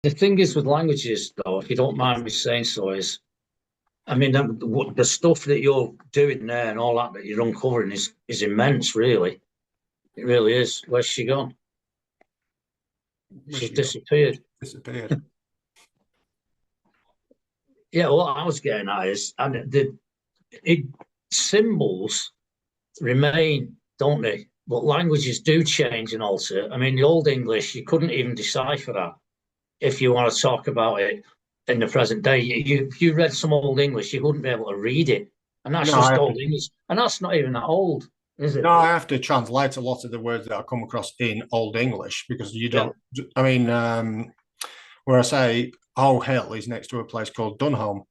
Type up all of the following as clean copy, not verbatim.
The thing is with languages, though, if you don't mind me saying so, is I mean the stuff that you're doing there and all that you're uncovering is immense, really. It really is. Where's she gone? She's disappeared. Disappeared. Yeah, what I was getting at is, and symbols remain, don't they? But languages do change and alter. I mean, the Old English, you couldn't even decipher that if you want to talk about it in the present day. If you read some Old English, you wouldn't be able to read it. And that's just Old English. And that's not even that old, is it? No, I have to translate a lot of the words that I come across in Old English because you don't, I mean, where I say, oh, hill is next to a place called Dunholm,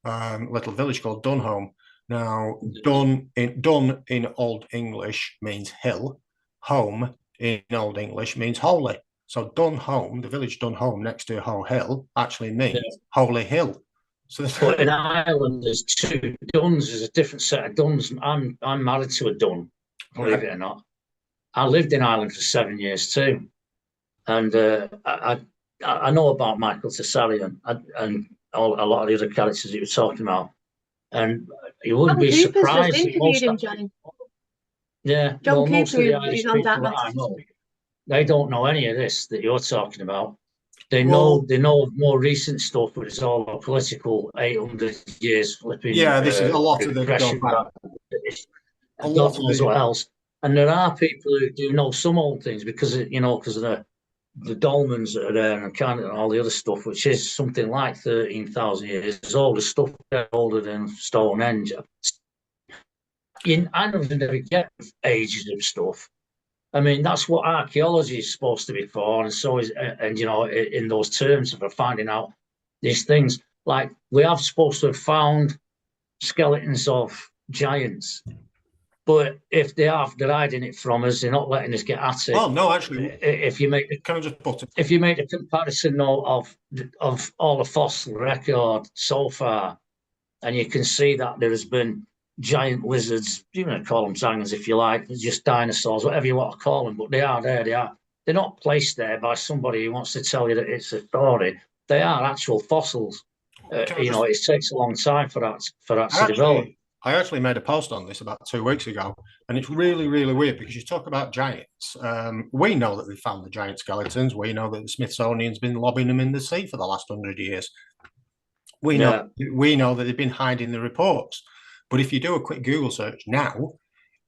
little village called Dunholm. Now, dun in Old English means hill. Home in Old English means holy. So Dunholm, the village Dunholm next to Hoe Hill, actually means holy hill. So but in Ireland, there's two duns. There's a different set of duns. I'm married to a dun, believe it or not. I lived in Ireland for 7 years too, and I know about Michael Tessarian and a lot of the other characters that you were talking about. And you wouldn't be surprised. Just interviewed him, Johnny. Yeah, John well, most of the Cooper Irish is on people that I know, they don't know any of this that you're talking about. They know more recent stuff, but it's all political 800 years flipping. Yeah, this is a lot of the God knows what else. And there are people who do know some old things because of the dolmens that are there and kind of all the other stuff, which is something like 13,000 years old. The stuff older than Stonehenge. I never get ages of stuff. I mean, that's what archaeology is supposed to be for, and so is, and in those terms for finding out these things. Like we are supposed to have found skeletons of giants, but if they're hiding it from us, they're not letting us get at it. Well, no, actually, if you make a comparison of all the fossil record so far, and you can see that there has been giant lizards, you can call them zangers if you like, just dinosaurs, whatever you want to call them, but they are there. They're not placed there by somebody who wants to tell you that it's a story. They are actual fossils. It takes a long time for that to develop. I actually made a post on this about 2 weeks ago, and it's really, really weird because you talk about giants. We know that we found the giant skeletons. We know that the Smithsonian's been lobbing them in the sea for the last 100 years. We know that they've been hiding the reports. But if you do a quick Google search now,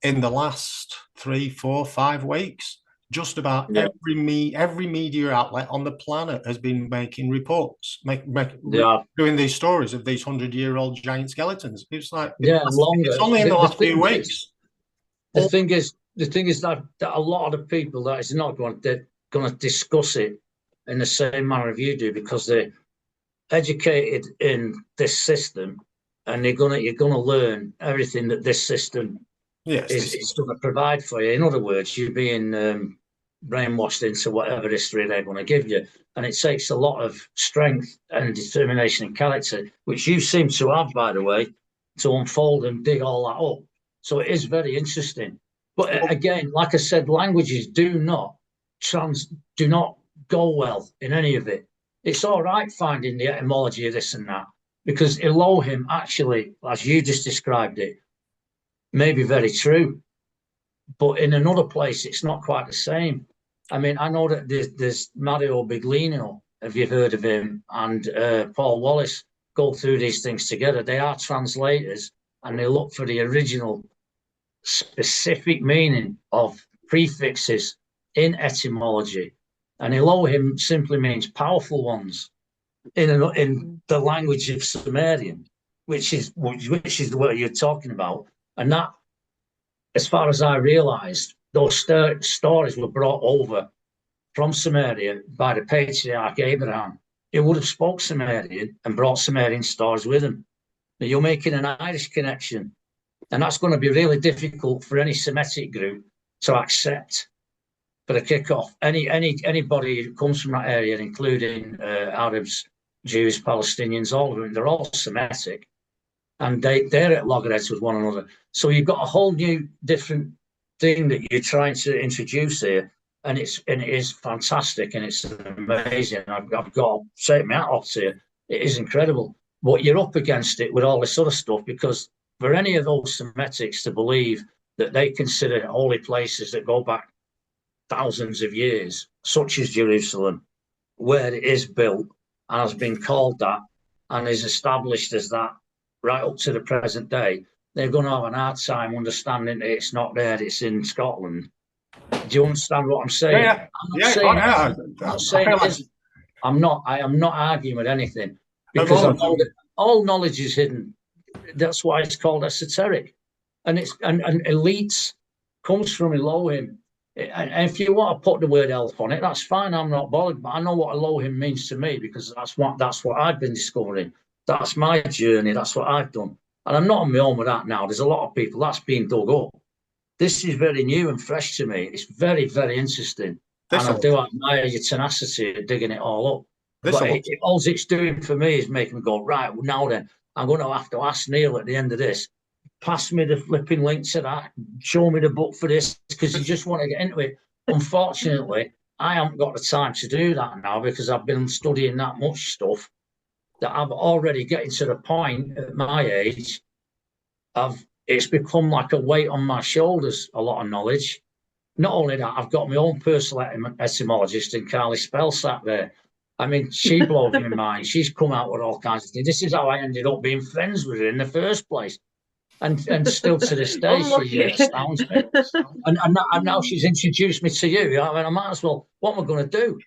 in the last 3, 4, 5 weeks, just about every media outlet on the planet has been making reports, doing these stories of these 100-year-old giant skeletons. It's like longer. It's only in the last few weeks. The thing is that a lot of the people that is not going to discuss it in the same manner as you do because they're educated in this system, and you're gonna learn everything that this system is going to provide for you. In other words, you're being brainwashed into whatever history they're going to give you, and it takes a lot of strength and determination and character, which you seem to have, by the way, to unfold and dig all that up. So it is very interesting. But again, like I said, languages do not go well in any of it. It's all right finding the etymology of this and that, because Elohim actually, as you just described it, may be very true. But in another place, it's not quite the same. I mean, I know that there's Mario Biglino, have you heard of him, and Paul Wallace go through these things together. They are translators, and they look for the original specific meaning of prefixes in etymology. And Elohim simply means powerful ones in the language of Sumerian, which is the word you're talking about. And that, as far as I realized, those stories were brought over from Sumeria by the patriarch Abraham. He would have spoke Sumerian and brought Sumerian stories with him. Now you're making an Irish connection, and that's going to be really difficult for any Semitic group to accept for the kickoff. Anybody who comes from that area, including Arabs, Jews, Palestinians, all of them, they're all Semitic, and they're at loggerheads with one another. So you've got a whole new different thing that you're trying to introduce here, and it is fantastic, and it's amazing. I've got to say my hat off to you. It is incredible. But you're up against it with all this other stuff, because for any of those Semitics to believe that they consider holy places that go back thousands of years, such as Jerusalem, where it is built and has been called that and is established as that right up to the present day, they're going to have an hard time understanding that it's not there, it's in Scotland. Do you understand what I'm saying? Yeah, I'm not saying it isn't. I am not arguing with anything, because I know that all knowledge is hidden. That's why it's called esoteric. And elites comes from Elohim. And if you want to put the word elf on it, that's fine. I'm not bothered. But I know what Elohim means to me, because that's what I've been discovering. That's my journey. That's what I've done. And I'm not on my own with that now. There's a lot of people that's being dug up. This is very new and fresh to me. It's very, very interesting. And I do admire your tenacity at digging it all up. But all it's doing for me is making me go, right, well, now then, I'm going to have to ask Neil at the end of this, pass me the flipping link to that, show me the book for this, because you just want to get into it. Unfortunately, I haven't got the time to do that now, because I've been studying that much stuff that I'm already getting to the point at my age of it's become like a weight on my shoulders, a lot of knowledge. Not only that, I've got my own personal etymologist in Carly Spell sat there. I mean, she blows my mind. She's come out with all kinds of things. This is how I ended up being friends with her in the first place. And still to this day, she astounds me. And now she's introduced me to you. I mean, I might as well, what am I going to do?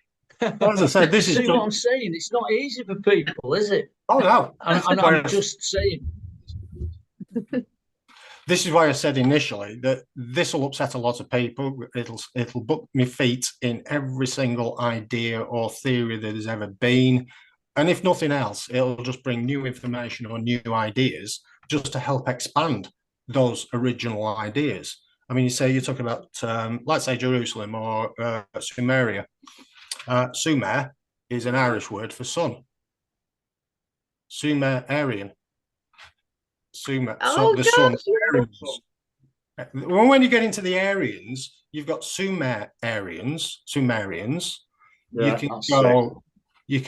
Well, as I said, this is what I'm saying. It's not easy for people, is it? Oh, no. And I'm just saying. This is why I said initially that this will upset a lot of people. It'll put my feet in every single idea or theory that has ever been. And if nothing else, it'll just bring new information or new ideas just to help expand those original ideas. I mean, you're talking about, let's say, Jerusalem or Sumeria. Sumer is an Irish word for sun. Sumerian. Sumer. So the sun. When you get into the Aryans, you've got Sumerians. Yeah, you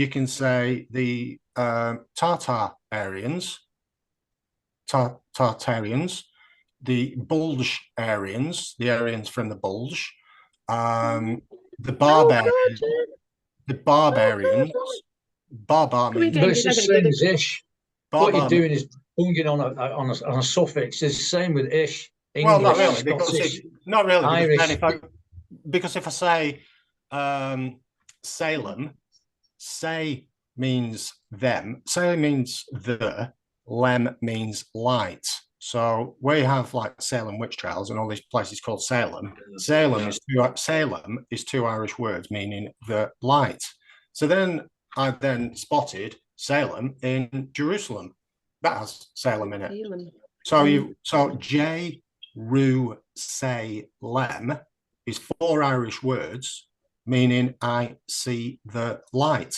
can say the Tartarians, the Bulge Aryans, the Aryans from the Bulge, the Barbarians, But it's the same as ish. What you're doing is bunging on a suffix. It's the same with ish. English, well, not really, Irish. Because if I say Salem, say means them, say means the, lem means light. So we have like Salem witch trials and all these places called Salem. Salem is two Irish words meaning the light. So then I spotted Salem in Jerusalem. That has Salem in it. So Jeru-say-lem is four Irish words meaning I see the light.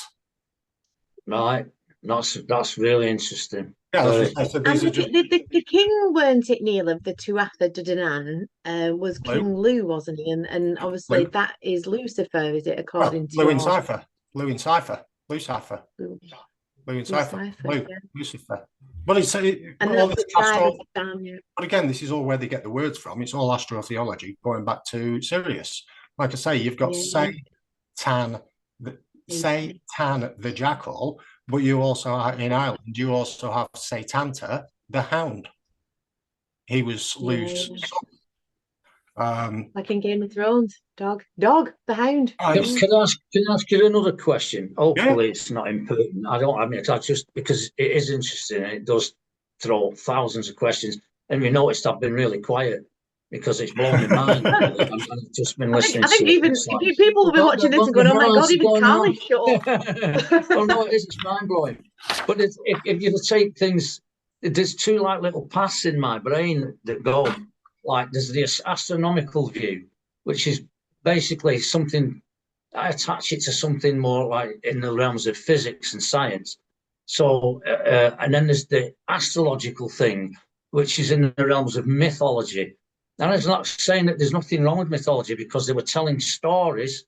Right. That's really interesting. And the king, weren't it, Neil, of the Tuatha De Danann, was King Lu, wasn't he? And obviously that is Lucifer, is it, according to Lucifer. But but again, this is all where they get the words from. It's all astro-theology, going back to Sirius. Like I say, you've got Satan the jackal, but you also have, in Ireland, you also have Satanta the hound. He was loose. Like in Game of Thrones, dog, the hound. Can I ask you another question? Hopefully, it's not important. I just because it is interesting and it does throw thousands of questions. And we noticed I've been really quiet because it's blown my mind. I've just been listening. I think even people will be watching this and going, "Oh my god, even Carly shut up." Well, no, it is. It's mind blowing. But if you take things, there's two like little paths in my brain that go. Like there's the astronomical view, which is basically something I attach it to something more like in the realms of physics and science. So, and then there's the astrological thing, which is in the realms of mythology. And I'm not saying that there's nothing wrong with mythology, because they were telling stories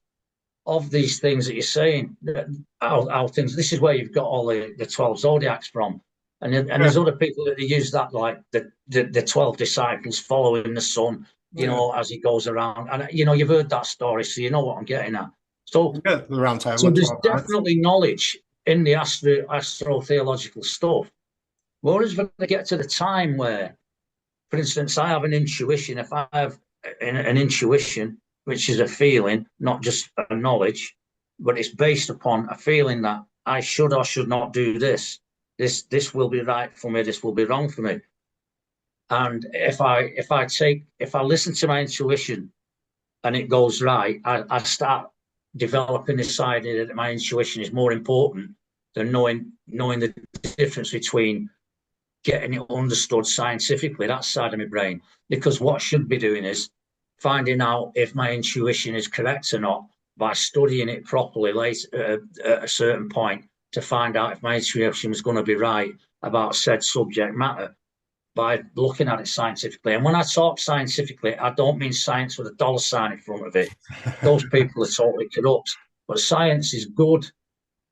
of these things that you're saying, how things. This is where you've got all the 12 zodiacs from, and there's other people that use that, like the 12 disciples following the sun, as he goes around, and you've heard that story, so you know what I'm getting at. So the round table. So there's definitely knowledge in the astro-theological stuff. Whereas when I get to the time where, for instance, I have an intuition. If I have an intuition, which is a feeling, not just a knowledge, but it's based upon a feeling that I should or should not do this. This will be right for me. This will be wrong for me. And if I listen to my intuition and it goes right, I start developing this idea that my intuition is more important than knowing the difference between getting it understood scientifically, that side of my brain. Because what I should be doing is finding out if my intuition is correct or not by studying it properly later at a certain point, to find out if my intuition was going to be right about said subject matter by looking at it scientifically. And when I talk scientifically, I don't mean science with a dollar sign in front of it. Those people are totally corrupt. But science is good,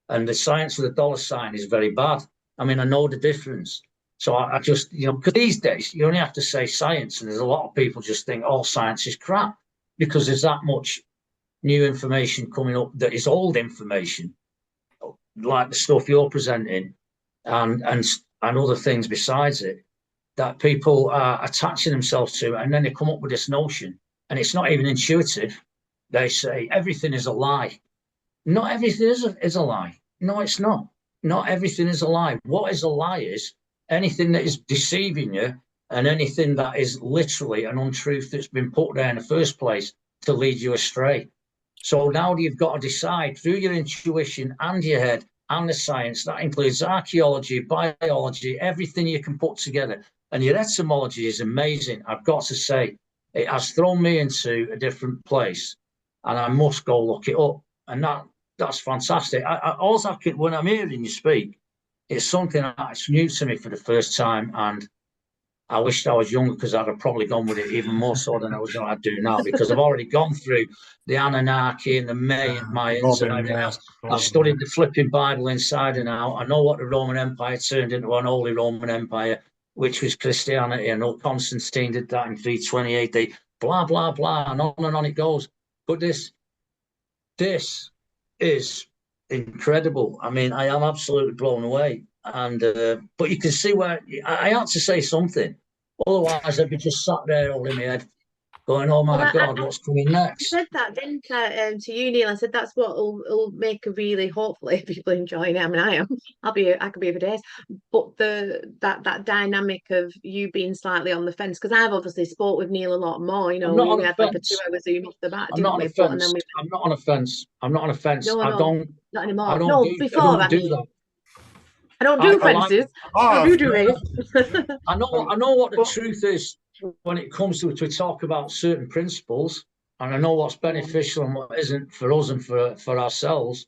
and the science with a dollar sign is very bad. I mean, I know the difference. So I just, because these days you only have to say science, and there's a lot of people just think all science is crap, because there's that much new information coming up that is old information, like the stuff you're presenting, and other things besides it, that people are attaching themselves to, and then they come up with this notion, and it's not even intuitive. They say everything is a lie. Not everything is a lie. No, it's not. Not everything is a lie. What is a lie is anything that is deceiving you, and anything that is literally an untruth that's been put there in the first place to lead you astray. So now you've got to decide through your intuition and your head and the science. That includes archaeology, biology, everything you can put together. And your etymology is amazing. I've got to say, it has thrown me into a different place, and I must go look it up. And that's fantastic. When I'm hearing you speak, it's something that's new to me for the first time, and I wished I was younger, because I'd have probably gone with it even more so than I do now, because I've already gone through the Anunnaki and the Mayans, and I've studied the flipping Bible inside and out. I know what the Roman Empire turned into, an Holy Roman Empire, which was Christianity. I know Constantine did that in 320 AD, blah, blah, blah, and on it goes. But this is incredible. I mean, I am absolutely blown away. And but you can see where I had to say something. Otherwise, I'd be just sat there holding my head, going, "Oh my God, what's coming next?" I said that, didn't I, to you, Neil? I said that's what will make a really, hopefully, people enjoying it. I mean, I could be here for days. But that dynamic of you being slightly on the fence, because I've obviously spoke with Neil a lot more. We had like a 2-hour Zoom off the bat, didn't we? I'm not on a fence. I'm not on a fence. No, I don't. Not anymore. I don't before I don't do that. I don't do fences. I do it. I know what the truth is when it comes to we talk about certain principles, and I know what's beneficial and what isn't for us and for ourselves,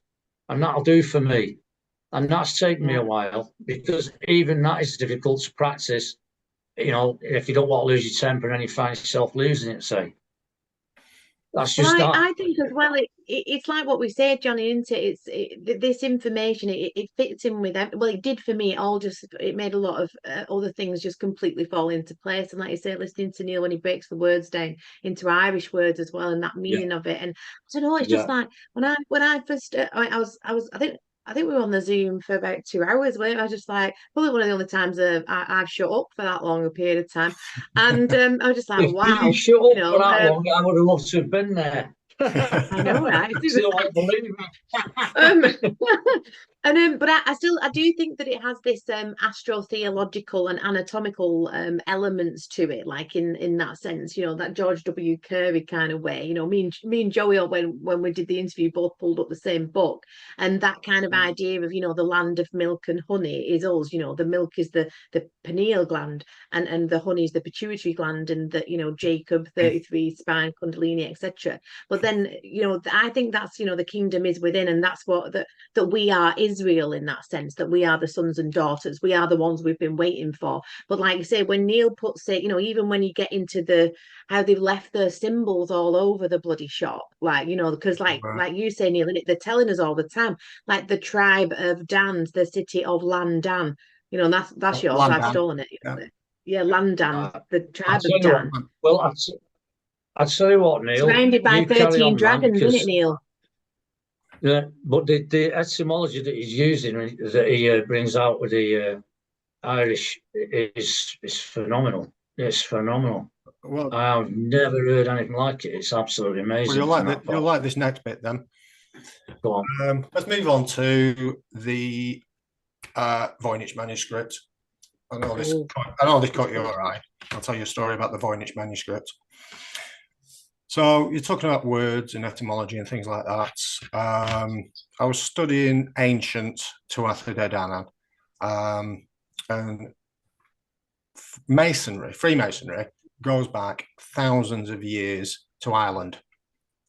and that'll do for me. And that's taken me a while, because even that is difficult to practice. If you don't want to lose your temper and then you find yourself losing it, say. That's just that. I think as well, it's like what we said, Jonny, isn't it? This information, it fits in with well, it did for me. It made a lot of other things just completely fall into place. And like you say, listening to Neil when he breaks the words down into Irish words as well, and that meaning of it. And I don't know, it's just like when I first, I think we were on the Zoom for about 2 hours. I was just like, probably one of the only times I've shut up for that long a period of time. And I was just like, wow. You shut up for that long, I would have loved to have been there. I know, right? Still won't believe me. But I do think that it has this astro-theological and anatomical elements to it, like in that sense, that George W. Curry kind of way. Me and Joey, when we did the interview, both pulled up the same book, and that kind of idea of the land of milk and honey is us. The milk is the pineal gland, and the honey is the pituitary gland, and the Jacob 33 spine, Kundalini, etc. But then I think that's the kingdom is within, and that's what that we are is Israel in that sense, that we are the sons and daughters, we are the ones we've been waiting for. But like you say, when Neil puts it, even when you get into how they've left their symbols all over the bloody shop, like, because like you say, Neil, they're telling us all the time, like the tribe of Dan, the city of Landan, that's yours. Land I've Dan. stolen it. Yeah. Yeah, Landan, the I'll tribe tell of you Dan. what, well, I'll tell you what, Neil. Surrounded by You carry 13 on, man, dragons, isn't it, because Neil? but the etymology that he's using, that he brings out with the Irish, is phenomenal. It's phenomenal. Well, I've never heard anything like it. It's absolutely amazing. you'll like this next bit then. Go on. Let's move on to the Voynich manuscript. I know this caught you all right. I'll tell you a story about the Voynich manuscript. So you're talking about words and etymology and things like that. I was studying ancient Tuatha and Masonry, Freemasonry, goes back thousands of years to Ireland.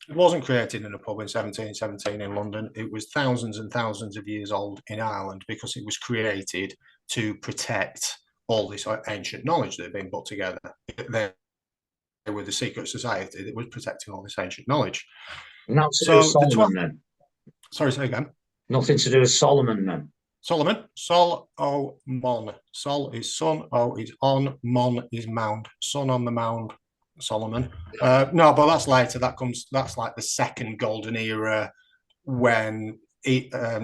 It wasn't created in a pub in 1717 in London. It was thousands and thousands of years old in Ireland, because it was created to protect all this ancient knowledge that had been put together. They were the secret society that was protecting all this ancient knowledge. Nothing to do with Solomon, then. Sorry, say again. Nothing to do with Solomon, then. Solomon, Sol-O-Mon. Sol is sun, O is on, Mon is mound. Sun on the mound, Solomon. No, but that's later. That's like the second golden era, when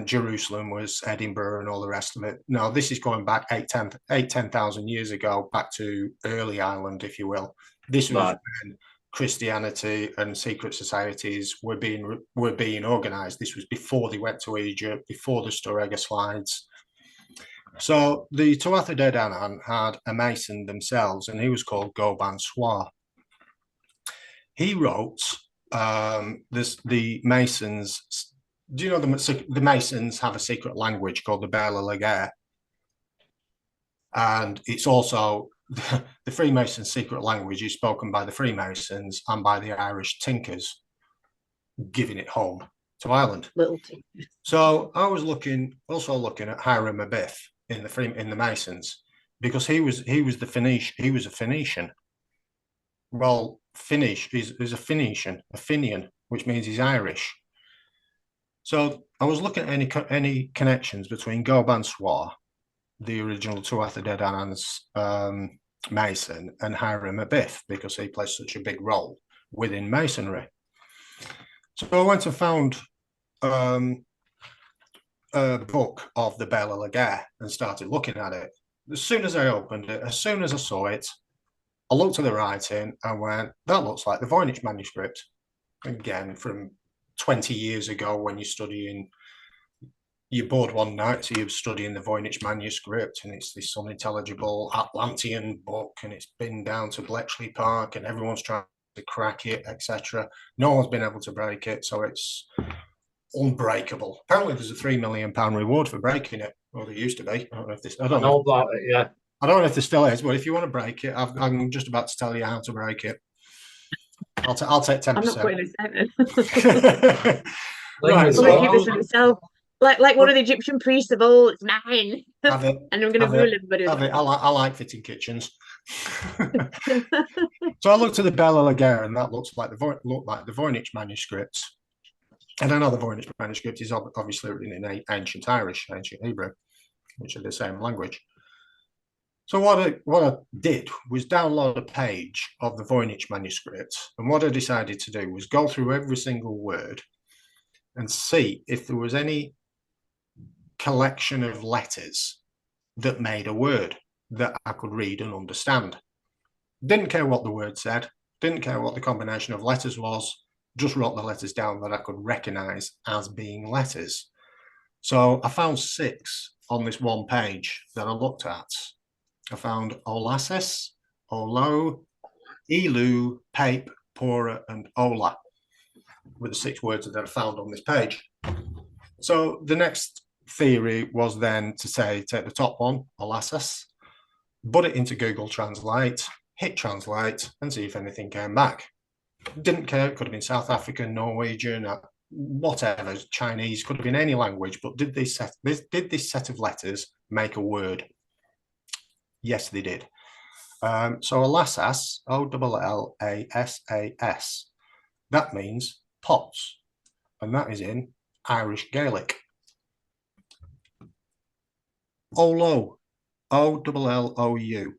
Jerusalem was Edinburgh and all the rest of it. No, this is going back 10,000 years ago, back to early Ireland, if you will. This was when Christianity and secret societies were being organized. This was before they went to Egypt, before the Storega slides. So the Tuatha De Danann had a mason themselves, and he was called Goban Swar. He wrote the Masons. Do you know the Masons have a secret language called the Bela Laguerre? And it's also the Freemasons' secret language is spoken by the Freemasons and by the Irish tinkers, giving it home to Ireland. So I was also looking at Hiram Abiff in the Masons, because he was a Phoenician. Well, Finnish is a Phoenician, a Finian, which means he's Irish. So I was looking at any connections between Goban Swar, the original Tuatha De Danann's Mason, and Hiram Abiff, because he plays such a big role within Masonry. So I went and found a book of the Bela Laguerre and started looking at it. As soon as I opened it, as soon as I saw it, I looked at the writing and went, that looks like the Voynich manuscript. Again, from 20 years ago, when you're studying, you're bored one night, so you're studying the Voynich manuscript, and it's this unintelligible Atlantean book, and it's been down to Bletchley Park, and everyone's trying to crack it, etc. No one's been able to break it, so it's unbreakable. Apparently, there's a £3 million reward for breaking it. Well, there used to be. I don't know if this. I don't know about it. Yeah. I don't know if there still is, but if you want to break it, I'm just about to tell you how to break it. I'll take 10%. I'm not putting this out. Right, I'm going to keep this to myself. Like one of the Egyptian priests of old, it's mine. Have it. And I'm going to rule everybody. Have it. I like fitting kitchens. So I looked at the Bela Laguerre, and that looked like the Voynich manuscript. And I know the Voynich manuscript is obviously written in ancient Irish, ancient Hebrew, which are the same language. So what I did was download a page of the Voynich manuscript, and what I decided to do was go through every single word and see if there was any collection of letters that made a word that I could read and understand. Didn't care what the word said, didn't care what the combination of letters was, just wrote the letters down that I could recognize as being letters. So I found 6 on this one page that I looked at. I found Olasses, Olo, Elu, Pape, Pora, and Ola were the 6 words that I found on this page. So the next theory was then to say, take the top one, Olasses, put it into Google Translate, hit translate, and see if anything came back. Didn't care. It could have been South African, Norwegian, whatever, Chinese, could have been any language, but did this set of letters make a word? Yes, they did. So Alassas, Ollassas, that means pots, and that is in Irish Gaelic. Olo, Ollou,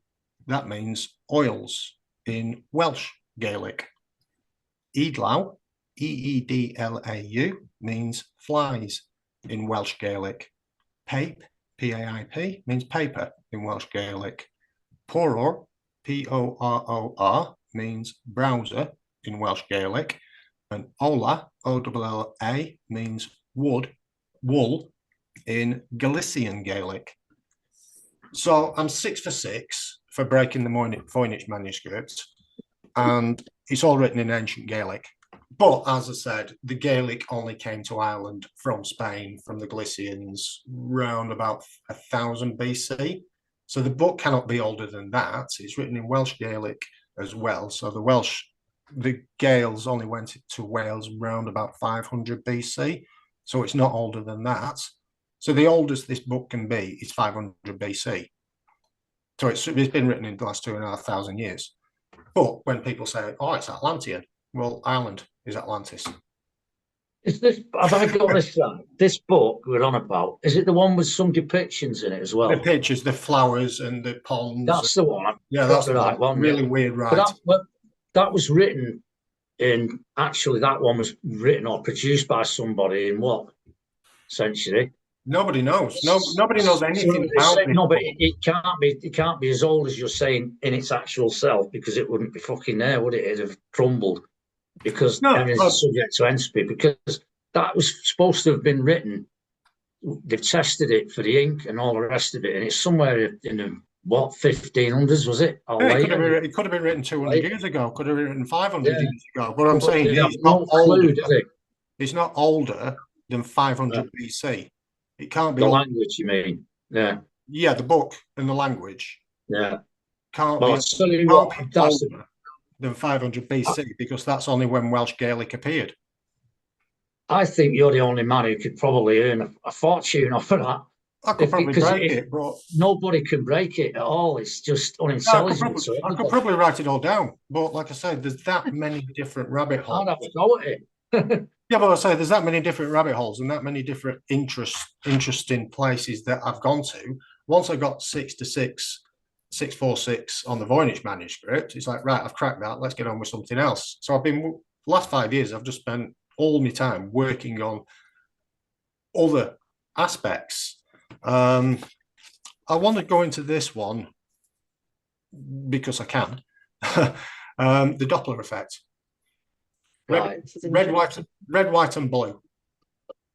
that means oils in Welsh Gaelic. Eedlau, Eedlau, means flies in Welsh Gaelic. Pape, Paip, means paper in Welsh Gaelic. Poror, Poror, means browser in Welsh Gaelic. And Ola, Olla, means wool in Galician Gaelic. So I'm 6 for 6 for breaking the Voynich manuscript, and it's all written in ancient Gaelic. But as I said, the Gaelic only came to Ireland from Spain, from the Galicians, round about 1000 BC. So the book cannot be older than that. It's written in Welsh Gaelic as well. So the Gaels only went to Wales round about 500 BC. So it's not older than that. So the oldest this book can be is 500 BC. So it's been written in the last 2,500 years. But when people say, oh, it's Atlantean, well, Ireland is Atlantis. Is this, have I got this right? This book we're on about, is it the one with some depictions in it as well? The pictures, the flowers and the ponds. That's the one. Yeah, that's the right one. Really weird, right? That was written in, actually, that one was written or produced by somebody in what century? Nobody knows. Nobody knows anything about it. No, but it can't be as old as you're saying in its actual self, because it wouldn't be fucking there, would it? It'd have crumbled, because everything's subject to entropy. Because that was supposed to have been written. They've tested it for the ink and all the rest of it, and it's somewhere in the 1500s, was it? Yeah, it could have been written 200 years ago. Could have been written 500 years ago. But I'm saying it's not older. It's not older than 500 BC. It can't be the language, you mean? Yeah. Yeah, the book and the language. Yeah. Can't be older than 500 BC, because that's only when Welsh Gaelic appeared. I think you're the only man who could probably earn a fortune off of that. I could probably break it, but nobody can break it at all. It's just unintelligible. I could probably write it all down, but like I said, there's that many different rabbit holes. I'd have to go at it. Yeah, but I say there's that many different rabbit holes and that many different interesting places that I've gone to. Once I got 646 on the Voynich manuscript, it's like, right, I've cracked that. Let's get on with something else. So the last 5 years, I've just spent all my time working on other aspects. I want to go into this one because I can. The Doppler effect. Red, white, and blue.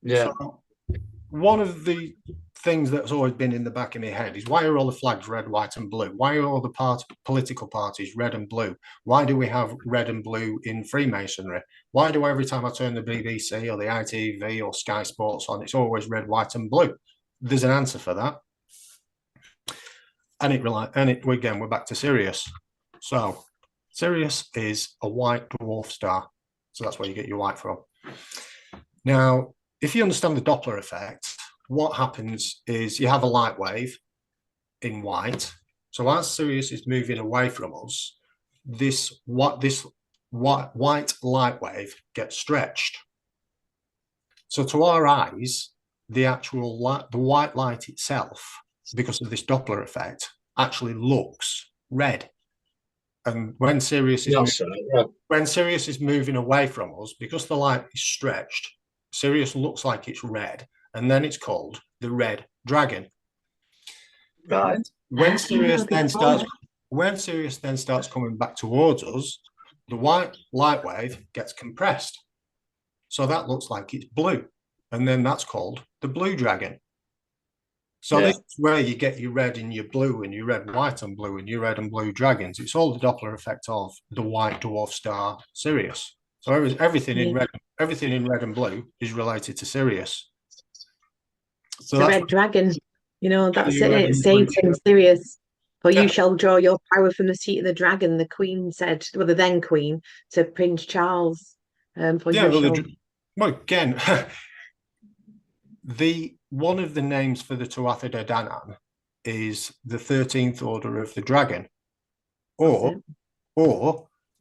Yeah. So one of the things that's always been in the back of my head is, why are all the flags red, white, and blue? Why are all the political parties red and blue? Why do we have red and blue in Freemasonry? Why do every time I turn the BBC or the ITV or Sky Sports on, it's always red, white, and blue? There's an answer for that. And again, we're back to Sirius. So Sirius is a white dwarf star. So that's where you get your white from. Now, if you understand the Doppler effect, what happens is you have a light wave in white. So as Sirius is moving away from us, this white light wave gets stretched. So to our eyes, the actual light, the white light itself, because of this Doppler effect, actually looks red. And when Sirius is moving away from us, because the light is stretched, Sirius looks like it's red, and then it's called the red dragon. Right. When Sirius then starts coming back towards us, the white light wave gets compressed. So that looks like it's blue, and then that's called the blue dragon. So this is where you get your red and your blue and your red, white, and blue and your red and blue dragons. It's all the Doppler effect of the white dwarf star Sirius. So everything in red and blue is related to Sirius. So the red dragon, that's it. Satan, Sirius. For you shall draw your power from the seat of the dragon. The Queen said, well, the then Queen, to Prince Charles. Well, again, one of the names for the Tuatha De Danann is the 13th Order of the Dragon, or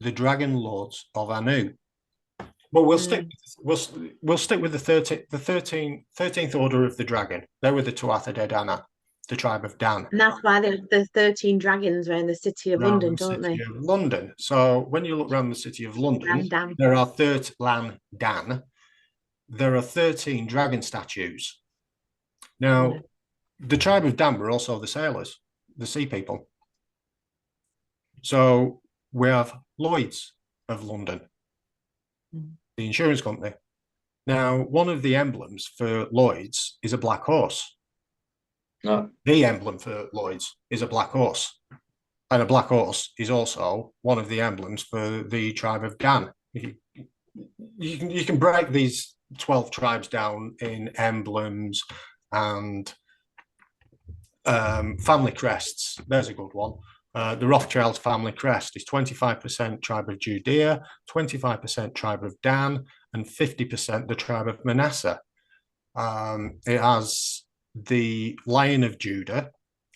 the Dragon Lords of Anu. Well, we'll stick with the 13th Order of the Dragon. They were the Tuatha De Danann, the tribe of Dan. And that's why the 13 dragons were in the city of London, don't they? Of London. So when you look around the city of London, there are Dan. There are 13 dragon statues. Now, the tribe of Dan were also the sailors, the sea people. So we have Lloyd's of London, the insurance company. Now, one of the emblems for Lloyd's is a black horse. No. The emblem for Lloyd's is a black horse. And a black horse is also one of the emblems for the tribe of Dan. You can break these 12 tribes down in emblems and family crests. There's a good one. The Rothschild family crest is 25% tribe of Judea, 25% tribe of Dan, and 50% the tribe of Manasseh. It has the Lion of Judah,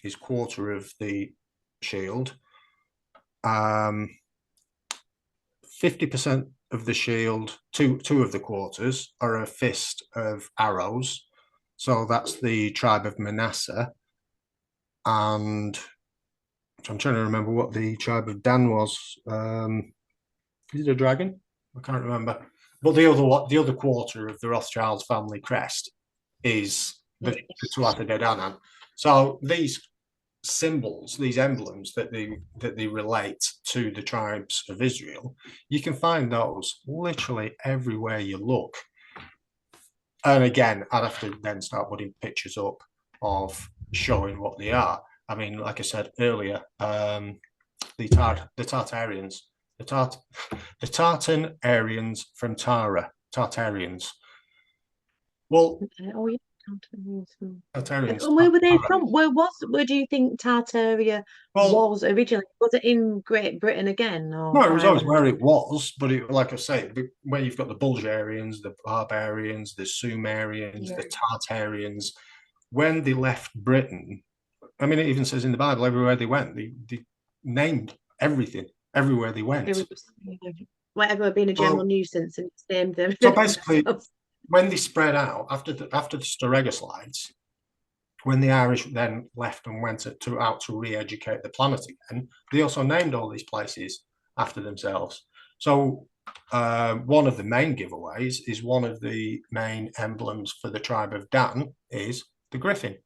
is quarter of the shield. 50% of the shield, two of the quarters, are a fist of arrows. So that's the tribe of Manasseh. And I'm trying to remember what the tribe of Dan was. Is it a dragon? I can't remember. But the other quarter of the Rothschild family crest is the Tuatha De Danann. So these symbols, these emblems that they relate to the tribes of Israel, you can find those literally everywhere you look. And again, I'd have to then start putting pictures up of showing what they are. I mean, like I said earlier, the Tartarians, the Tartan Aryans from Tara, Tartarians. Well, Tartarians. And where were they from? Where do you think Tartaria was originally? Was it in Great Britain again? Or no, it was always where it was, but like I say, when you've got the Bulgarians, the Barbarians, the Sumerians, the Tartarians, when they left Britain, I mean, it even says in the Bible, everywhere they went, they named everything everywhere they went. Whatever had been a general nuisance and named them. So basically, when they spread out after the Storega slides, when the Irish then left and went out to re-educate the planet again, they also named all these places after themselves. So one of the main giveaways is one of the main emblems for the tribe of Dan is the griffin.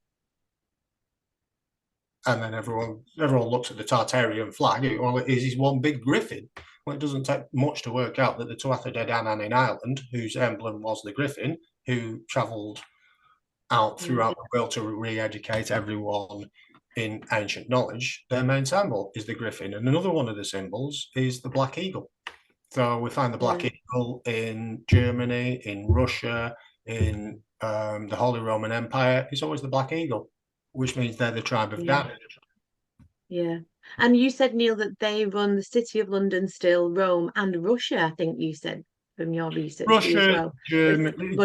And then everyone looks at the Tartarian flag. Well, it is one big griffin. Well, it doesn't take much to work out that the Tuatha De Danann in Ireland, whose emblem was the griffin, who travelled out throughout the world to re-educate everyone in ancient knowledge, their main symbol is the griffin. And another one of the symbols is the black eagle. So we find the black eagle in Germany, in Russia, in the Holy Roman Empire. It's always the black eagle, which means they're the tribe of Dan. Yeah. And you said, Neil, that they run the City of London still, Rome and Russia, I think you said from your research Russia, as well. Germany.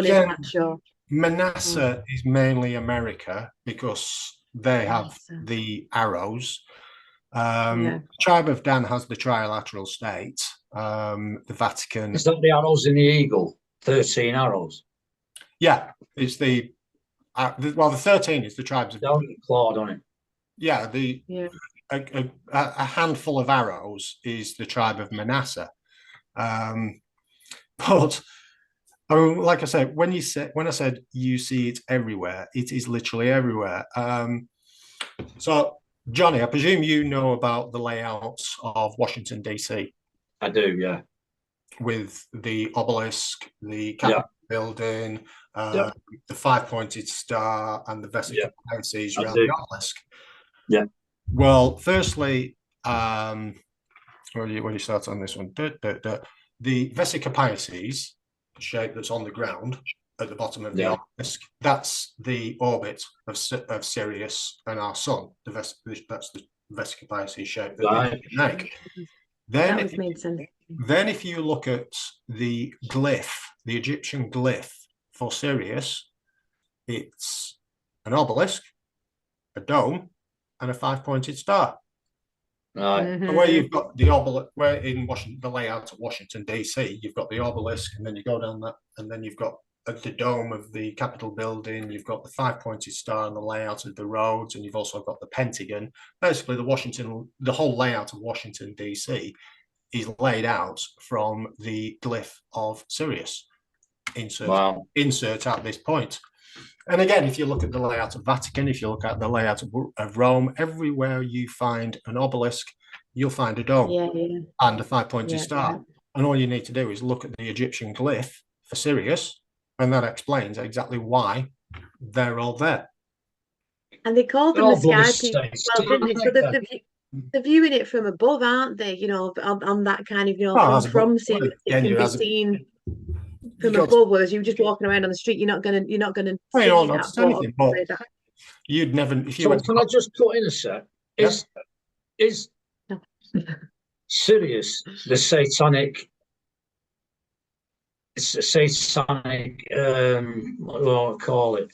Manasseh is mainly America because they have the arrows. Tribe of Dan has the trilateral state. The Vatican. Is that the arrows in the eagle? 13 arrows. Yeah, it's the 13 is the tribes of clawed on it. Yeah, a handful of arrows is the tribe of Manasseh. But like I said, when I said you see it everywhere, it is literally everywhere. So, Jonny, I presume you know about the layouts of Washington, D.C. I do, yeah. With the obelisk, the Capitol building, the five-pointed star, and the vesica pisces around the obelisk. Yeah. Well, firstly, where do you start on this one? The vesica pisces shape that's on the ground at the bottom of the obelisk, that's the orbit of Sirius and our sun. That's the vesica pisces shape that we make. Then, that made sense. Then if you look at the glyph, the Egyptian glyph for Sirius, it's an obelisk, a dome, and a 5-pointed star. Right. The way you've got the obelisk, where in Washington, the layout of Washington DC, you've got the obelisk, and then you go down that, and then you've got the dome of the Capitol building. You've got the 5-pointed star and the layout of the roads, and you've also got the Pentagon. Basically, the whole layout of Washington DC is laid out from the glyph of Sirius. Insert at this point. And again, if you look at the layout of Vatican, if you look at the layout of Rome, everywhere you find an obelisk, you'll find a dome and a 5-pointed star. And all you need to do is look at the Egyptian glyph for Sirius, and that explains exactly why they're all there. And they call them the sky people as well, didn't they? So they're viewing it from above, aren't they? You know, on that kind of, from Sirius, it can be seen from above, whereas you just walking around on the street, you're not gonna see that. But you'd never. If you can I just put in a sec? Is Sirius the satanic? It's a satanic. What do I call it?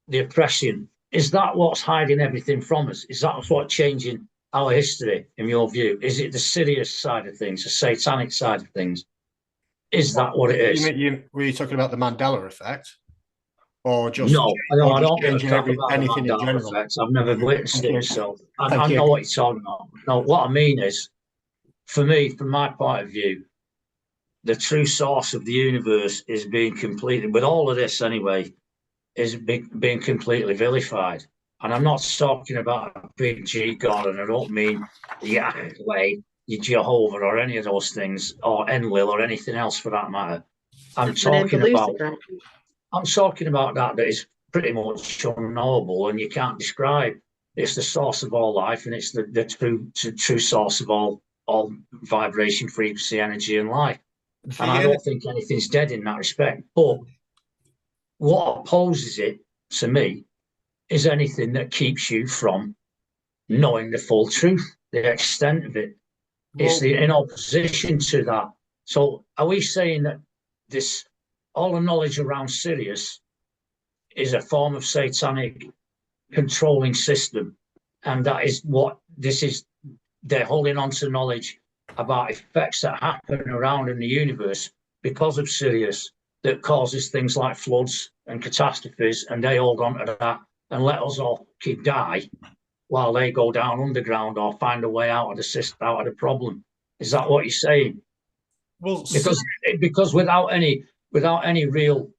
The oppression. Is that what's hiding everything from us? Is that what's changing our history, in your view? Is it the Sirius side of things, the satanic side of things? Is that what it is? Were you talking about the Mandela effect? Or just no, I don't want to talk about anything the Mandela effect. I've never witnessed it myself. I know what you're talking about. No, what I mean is, for me, from my point of view, the true source of the universe is being completely, with all of this anyway, is being completely vilified. And I'm not talking about a big G God, and I don't mean Yahweh, Jehovah, or any of those things, or Enlil, or anything else for that matter. I'm talking about that is pretty much unknowable and you can't describe. It's the source of all life, and it's the true source of all vibration, frequency, energy, and life. And I don't think anything's dead in that respect. But what opposes it to me is anything that keeps you from knowing the full truth, the extent of it. It's in opposition to that. So are we saying that all the knowledge around Sirius is a form of satanic controlling system, and that is what this is? They're holding on to knowledge about effects that happen around in the universe because of Sirius that causes things like floods and catastrophes, and they hold on to that and let us all keep die while they go down underground or find a way out of the system, out of the problem. Is that what you're saying? Well, because without any real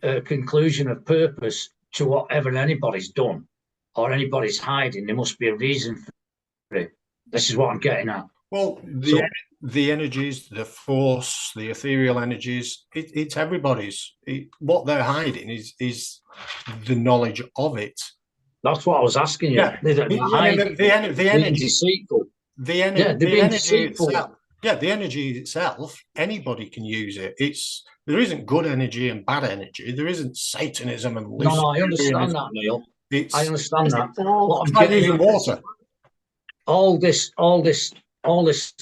conclusion of purpose to whatever anybody's done or anybody's hiding, there must be a reason for it. This is what I'm getting at. Well, the energies, the force, the ethereal energies, it's everybody's. What they're hiding is the knowledge of it. That's what I was asking you. Yeah. The energy itself, anybody can use it. There isn't good energy and bad energy. There isn't Satanism and No, I understand that, Neil. I understand that. It's like using water. All this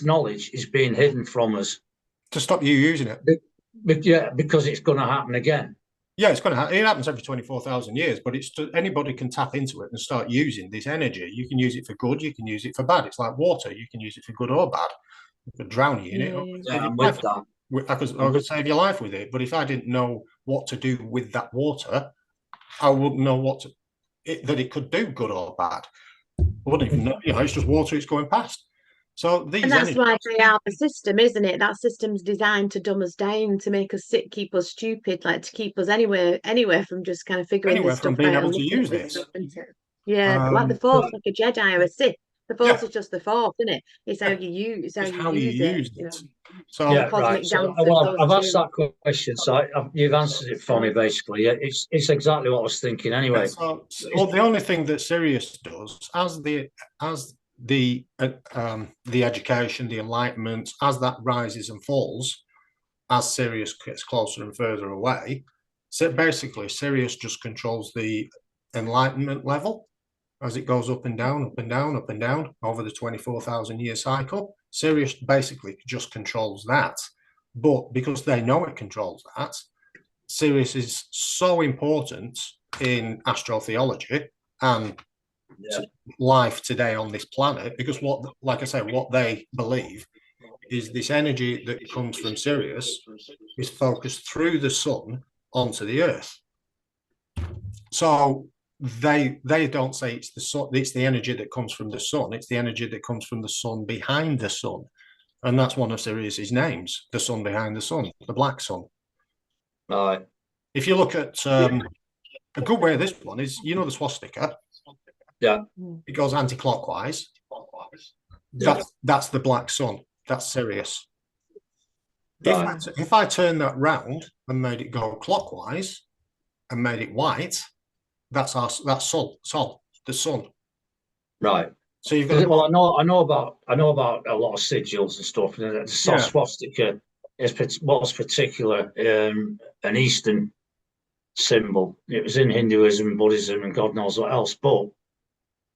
knowledge is being hidden from us to stop you using it. Because it's going to happen again. Yeah, it's going to happen. It happens every 24,000 years, but anybody can tap into it and start using this energy. You can use it for good. You can use it for bad. It's like water. You can use it for good or bad. You could drown you in it. Yeah, I'm with that. I could save your life with it, but if I didn't know what to do with that water, I wouldn't know that it could do good or bad. I wouldn't even know. It's just water. It's going past. So and that's why they are the system, isn't it? That system's designed to dumb us down, to make us sick, keep us stupid, like to keep us anywhere from just kind of figuring this stuff out. Being able to use this. Yeah, like the Force, like a Jedi or a Sith. The Force is just the Force, isn't it? It's how you use. It's how you use it. So right. So, I've asked that question, so you've answered it for me. Basically, it's exactly what I was thinking. Anyway, the only thing that Sirius does, as the education, the enlightenment, as that rises and falls, as Sirius gets closer and further away, so basically Sirius just controls the enlightenment level. as it goes up and down, up and down, up and down over the 24,000-year cycle. Sirius basically just controls that. But because they know it controls that, Sirius is so important in astrotheology and life today on this planet, because like I say, what they believe is this energy that comes from Sirius is focused through the sun onto the earth. So they don't say it's the sun, it's the energy that comes from the sun, it's the energy that comes from the sun behind the sun. And that's one of Sirius's names, the sun behind the sun, the black sun. Right. If you look at a good way of this one is, you know, the swastika. Yeah. It goes anti-clockwise. Yeah. That's the black sun. That's Sirius. Right. If I turn that round and made it go clockwise and made it white, that's Sol, the sun. Right. So you've got. Well, I know about a lot of sigils and stuff. And the swastika was particular an Eastern symbol. It was in Hinduism, Buddhism, and God knows what else. But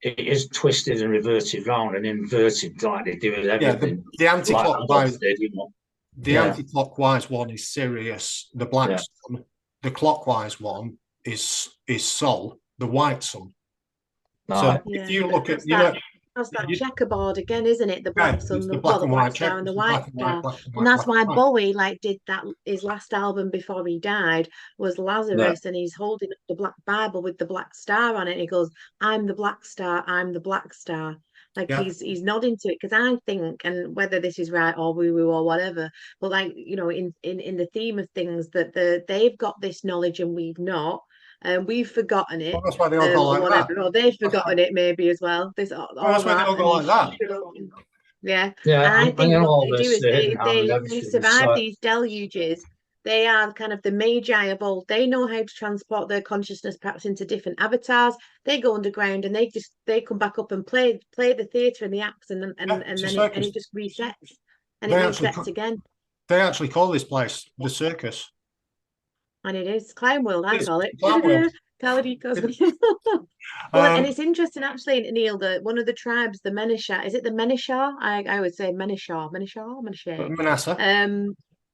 it is twisted and reverted round and inverted like they do with everything. The anti-clockwise. The anti-clockwise one is Sirius, the black sun. The clockwise one is Sol, the white sun. So if you look at, that's that checkerboard again, isn't it? The black sun, the black and white star, and the white star, and that's why Bowie did that. His last album before he died was Lazarus, and he's holding up the black Bible with the black star on it. And he goes, "I'm the black star. I'm the black star." He's nodding to it, because I think, and whether this is right or woo-woo or whatever, but in the theme of things, that they've got this knowledge and we've not. And we've forgotten it. Well, that's why they all go like that. Or they've forgotten it maybe as well. That's why they all go like that. Yeah. Yeah. And I think what they do is they survive so. these deluges. They are kind of the magi of old. They know how to transport their consciousness perhaps into different avatars. They go underground and they come back up and play the theatre and the acts, and then it just resets. And it resets again. They actually call this place the circus. And it is Clown World, I call it. And it's interesting, actually, Neil, that one of the tribes, the Menasha, is it the Menasha? I would say Menasha. Manasseh.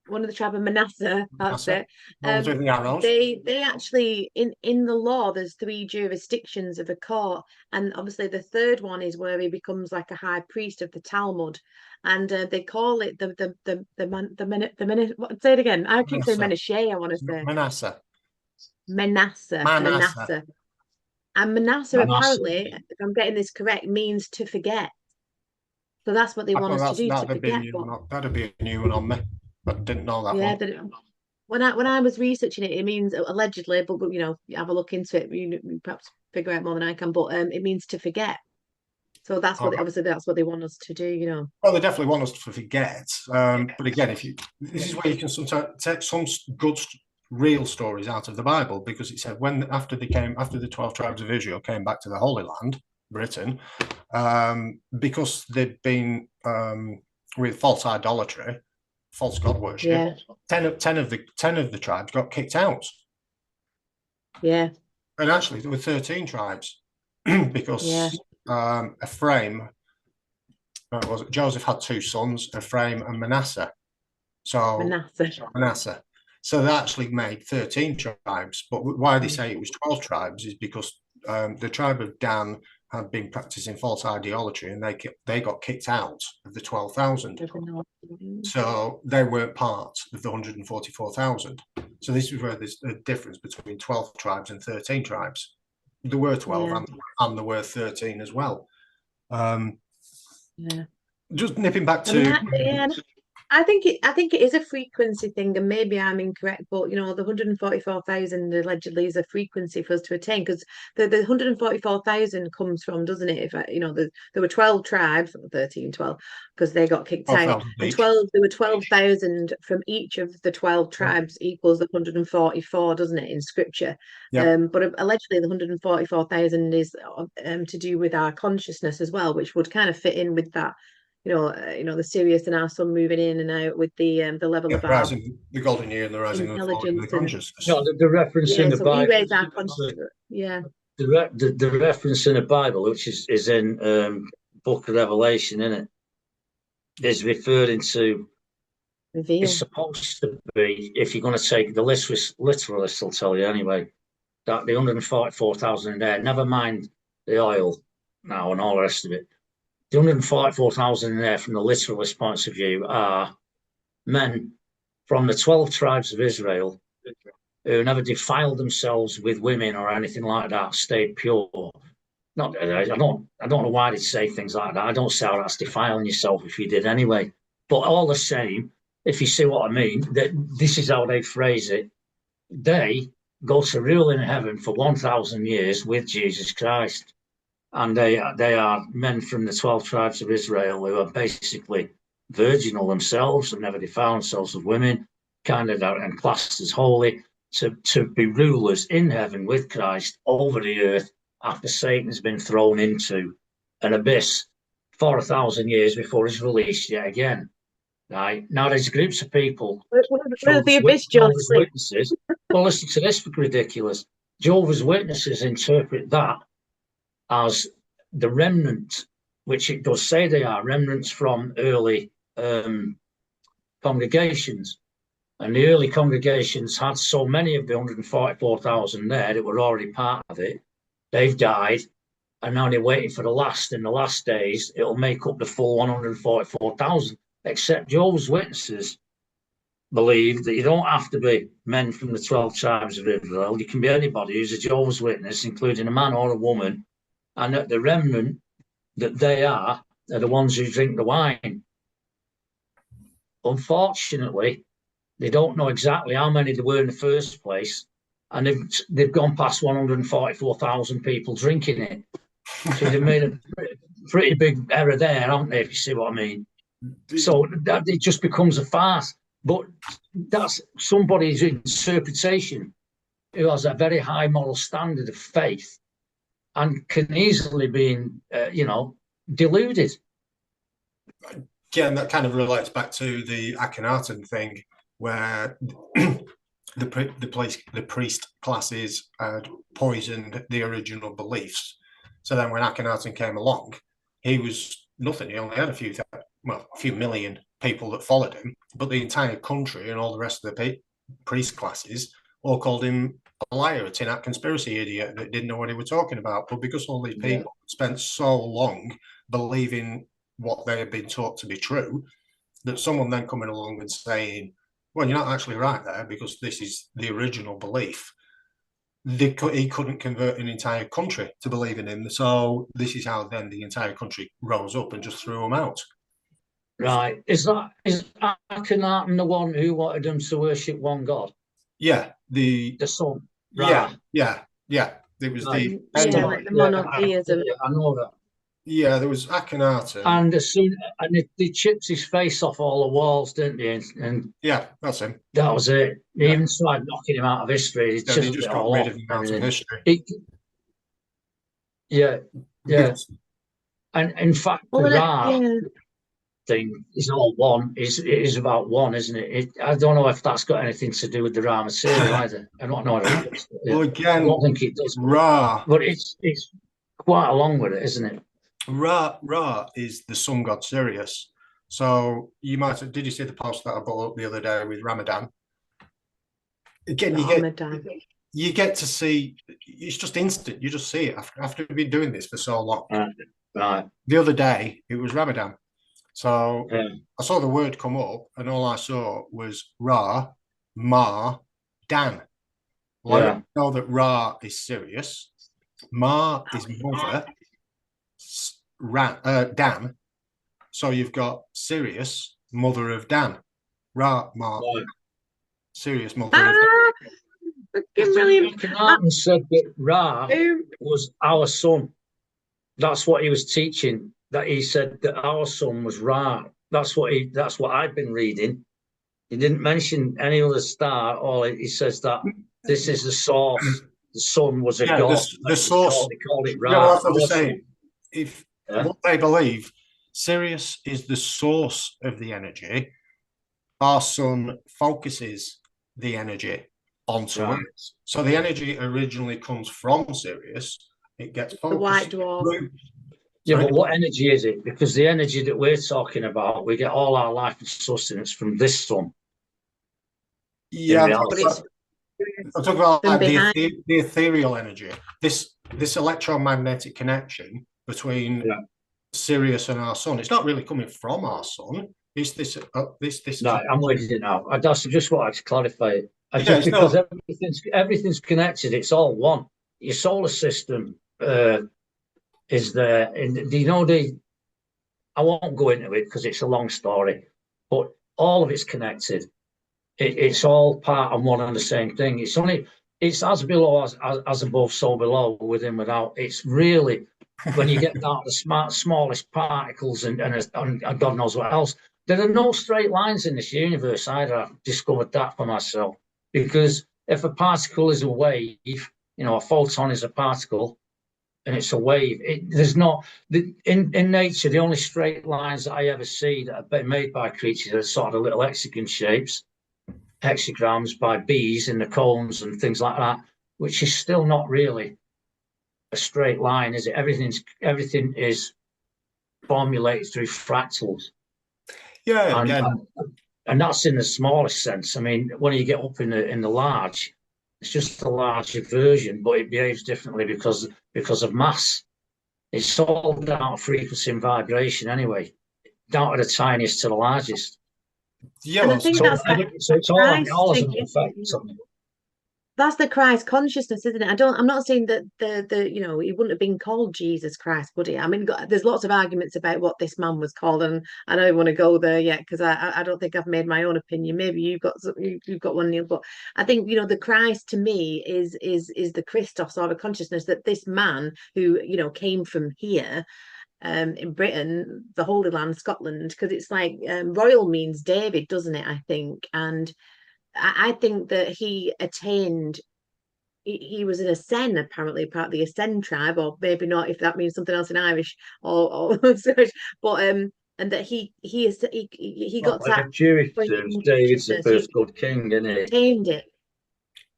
One of the tribe of Manasseh, that's it. They actually, in the law, there's 3 jurisdictions of a court, and obviously the third one is where he becomes like a high priest of the Talmud, and they call it the say it again. I keep saying Menashe. I want to say Manasseh. And Manasseh, apparently, if I'm getting this correct, means to forget. So that's what they want us to do, to forget. That'd be a new one on me. I didn't know that one. But when I was researching it, it means allegedly, but you have a look into it. You perhaps figure out more than I can. But it means to forget. So that's what obviously that's what they want us to do. Well, they definitely want us to forget. But again, this is where you can sometimes take some good real stories out of the Bible, because it said after the 12 tribes of Israel came back to the Holy Land, Britain, because they'd been with false idolatry, false god worship. 10 of the tribes got kicked out. Yeah. And actually there were 13 tribes because Ephraim, Joseph had 2 sons, Ephraim and Manasseh. So Manasseh. So they actually made 13 tribes. But why they say it was 12 tribes is because the tribe of Dan had been practicing false idolatry, and they got kicked out of the 12,000. So they weren't part of the 144,000. So this is where there's a difference between 12 tribes and 13 tribes. There were 12 and there were 13 as well. Just nipping back to... I think it is a frequency thing, and maybe I'm incorrect, but the 144,000 allegedly is a frequency for us to attain, because the 144,000 comes from, doesn't it? If there were 12 tribes, 13, 12, because they got kicked out, and there were 12,000 from each of the 12 tribes equals the 144, doesn't it, in scripture? But allegedly the 144,000 is to do with our consciousness as well, which would kind of fit in with that. The Sirius and our sun moving in and out with the level of our the golden year and the rising intelligence of the consciousness. The reference in the Bible. We raise our consciousness. the reference in the Bible, which is in Book of Revelation, isn't it? Is referring to. Reveal. It's supposed to be, if you're going to take the literalist, will tell you anyway, that the 144,000 in there, never mind the oil now and all the rest of it. The 144,000 in there, from the literalist points of view, are men from the 12 tribes of Israel who never defiled themselves with women or anything like that, stayed pure. Not, I don't know why they say things like that. I don't say, oh, that's defiling yourself if you did anyway. But all the same, if you see what I mean, that this is how they phrase it. They go to rule in heaven for 1,000 years with Jesus Christ. And they are men from the 12 tribes of Israel who are basically virginal themselves and never defile themselves with women, kind of and classed as holy, to be rulers in heaven with Christ over the earth after Satan's been thrown into an abyss for 1,000 years before he's released yet again. Right now, there's groups of people. Where's the abyss, Jonny? Jehovah's Witnesses. Well, listen to this, ridiculous. Jehovah's Witnesses interpret that as the remnant, which it does say they are remnants from early congregations. And the early congregations had so many of the 144,000 there that were already part of it. They've died, and now they're waiting for the last. In the last days, it'll make up the full 144,000. Except Jehovah's Witnesses believe that you don't have to be men from the 12 tribes of Israel. You can be anybody who's a Jehovah's Witness, including a man or a woman, and that the remnant that they are the ones who drink the wine. Unfortunately, they don't know exactly how many there were in the first place, and they've gone past 144,000 people drinking it. So they've made a pretty big error there, haven't they, if you see what I mean? So that it just becomes a farce. But that's somebody's interpretation who has a very high moral standard of faith and can easily be, deluded. Again, that kind of relates back to the Akhenaten thing, where the priest classes had poisoned the original beliefs. So then when Akhenaten came along, he was nothing. He only had a few million people that followed him, but the entire country and all the rest of the priest classes all called him a liar, a tin hat conspiracy idiot that didn't know what he was talking about. But because all these people spent so long believing what they had been taught to be true, that someone then coming along and saying, well, you're not actually right there because this is the original belief. He couldn't convert an entire country to believe in him. So this is how then the entire country rose up and just threw him out. Right. Is Akhenaten the one who wanted them to worship one god? Yeah. The sun. Right. Yeah. It was like the monotheism. I know that. Yeah, there was Akhenaten. And they chipped his face off all the walls, didn't they? And yeah, that's him. That was it. They even tried knocking him out of history. They just got rid of him out of history. Yeah. And in fact, the Ra thing is all one. It is about one, isn't it? I don't know if that's got anything to do with the Ra material either. I don't know. Well, again, I don't think it does. Ra, but it's quite along with it, isn't it? Ra is the sun god Sirius. So did you see the post that I put up the other day with Ramadan? Again, you get to see, it's just instant. You just see it after you've been doing this for so long. Right. The other day, it was Ramadan. So I saw the word come up and all I saw was Ra, Ma, Dan. Well, I know that Ra is Sirius. Ma is mother. Dan. So you've got Sirius, mother of Dan. Ra, Ma, Sirius, mother of Dan. Akhenaten said that Ra was our son. That's what he was teaching. That he said that our son was Ra. That's what I've been reading. He didn't mention any other star. Or he says that this is the source. The sun was a god. The source. They called it Ra. No, that's what I'm saying. What they believe, Sirius is the source of the energy. Our sun focuses the energy onto it. So the energy originally comes from Sirius, It gets The white focused dwarf. through. Yeah, Sorry? but what energy is it? Because the energy that we're talking about, we get all our life and sustenance from this sun. Yeah, In But reality. it's I'm talking about from like behind. the ethereal energy. This electromagnetic connection between Sirius and our sun. It's not really coming from our sun. It's this. Right, I'm with you now. That's just what I to clarify it. Yeah, it's Because not. everything's connected. It's all one. Your solar system is there. And do you know I won't go into it because it's a long story, but all of it's connected. It's all part of one and the same thing. It's as below as above, so below, within, without. It's really when you get down to the smallest particles and God knows what else. There are no straight lines in this universe either. I've discovered that for myself. Because if a particle is a wave, a photon is a particle, and it's a wave. There's not in nature. The only straight lines that I ever see that have been made by creatures are sort of little hexagon shapes, hexagrams by bees in the cones and things like that, which is still not really a straight line, is it? Everything is formulated through fractals. Yeah, and, again. and that's in the smallest sense. I mean, when you get up in the large, it's just a larger version, but it behaves differently because of mass. It's all down to frequency and vibration anyway, down to the tiniest to the largest. Yeah, And I think So it's all has an effect. That's the Christ consciousness, isn't it? I'm not saying that he wouldn't have been called Jesus Christ, would he? I mean, there's lots of arguments about what this man was called, and I don't want to go there yet because I don't think I've made my own opinion. Maybe you've got one, Neil, but I think the Christ to me is the Christos, or the consciousness that this man who came from here. In Britain, the Holy Land, Scotland, because it's like royal means David, doesn't it? I think, and I think that he attained. He was an Asen, apparently part of the Asen tribe, or maybe not, if that means something else in Irish or but and that he got that Jewish David's the first good king, isn't he? Attained it.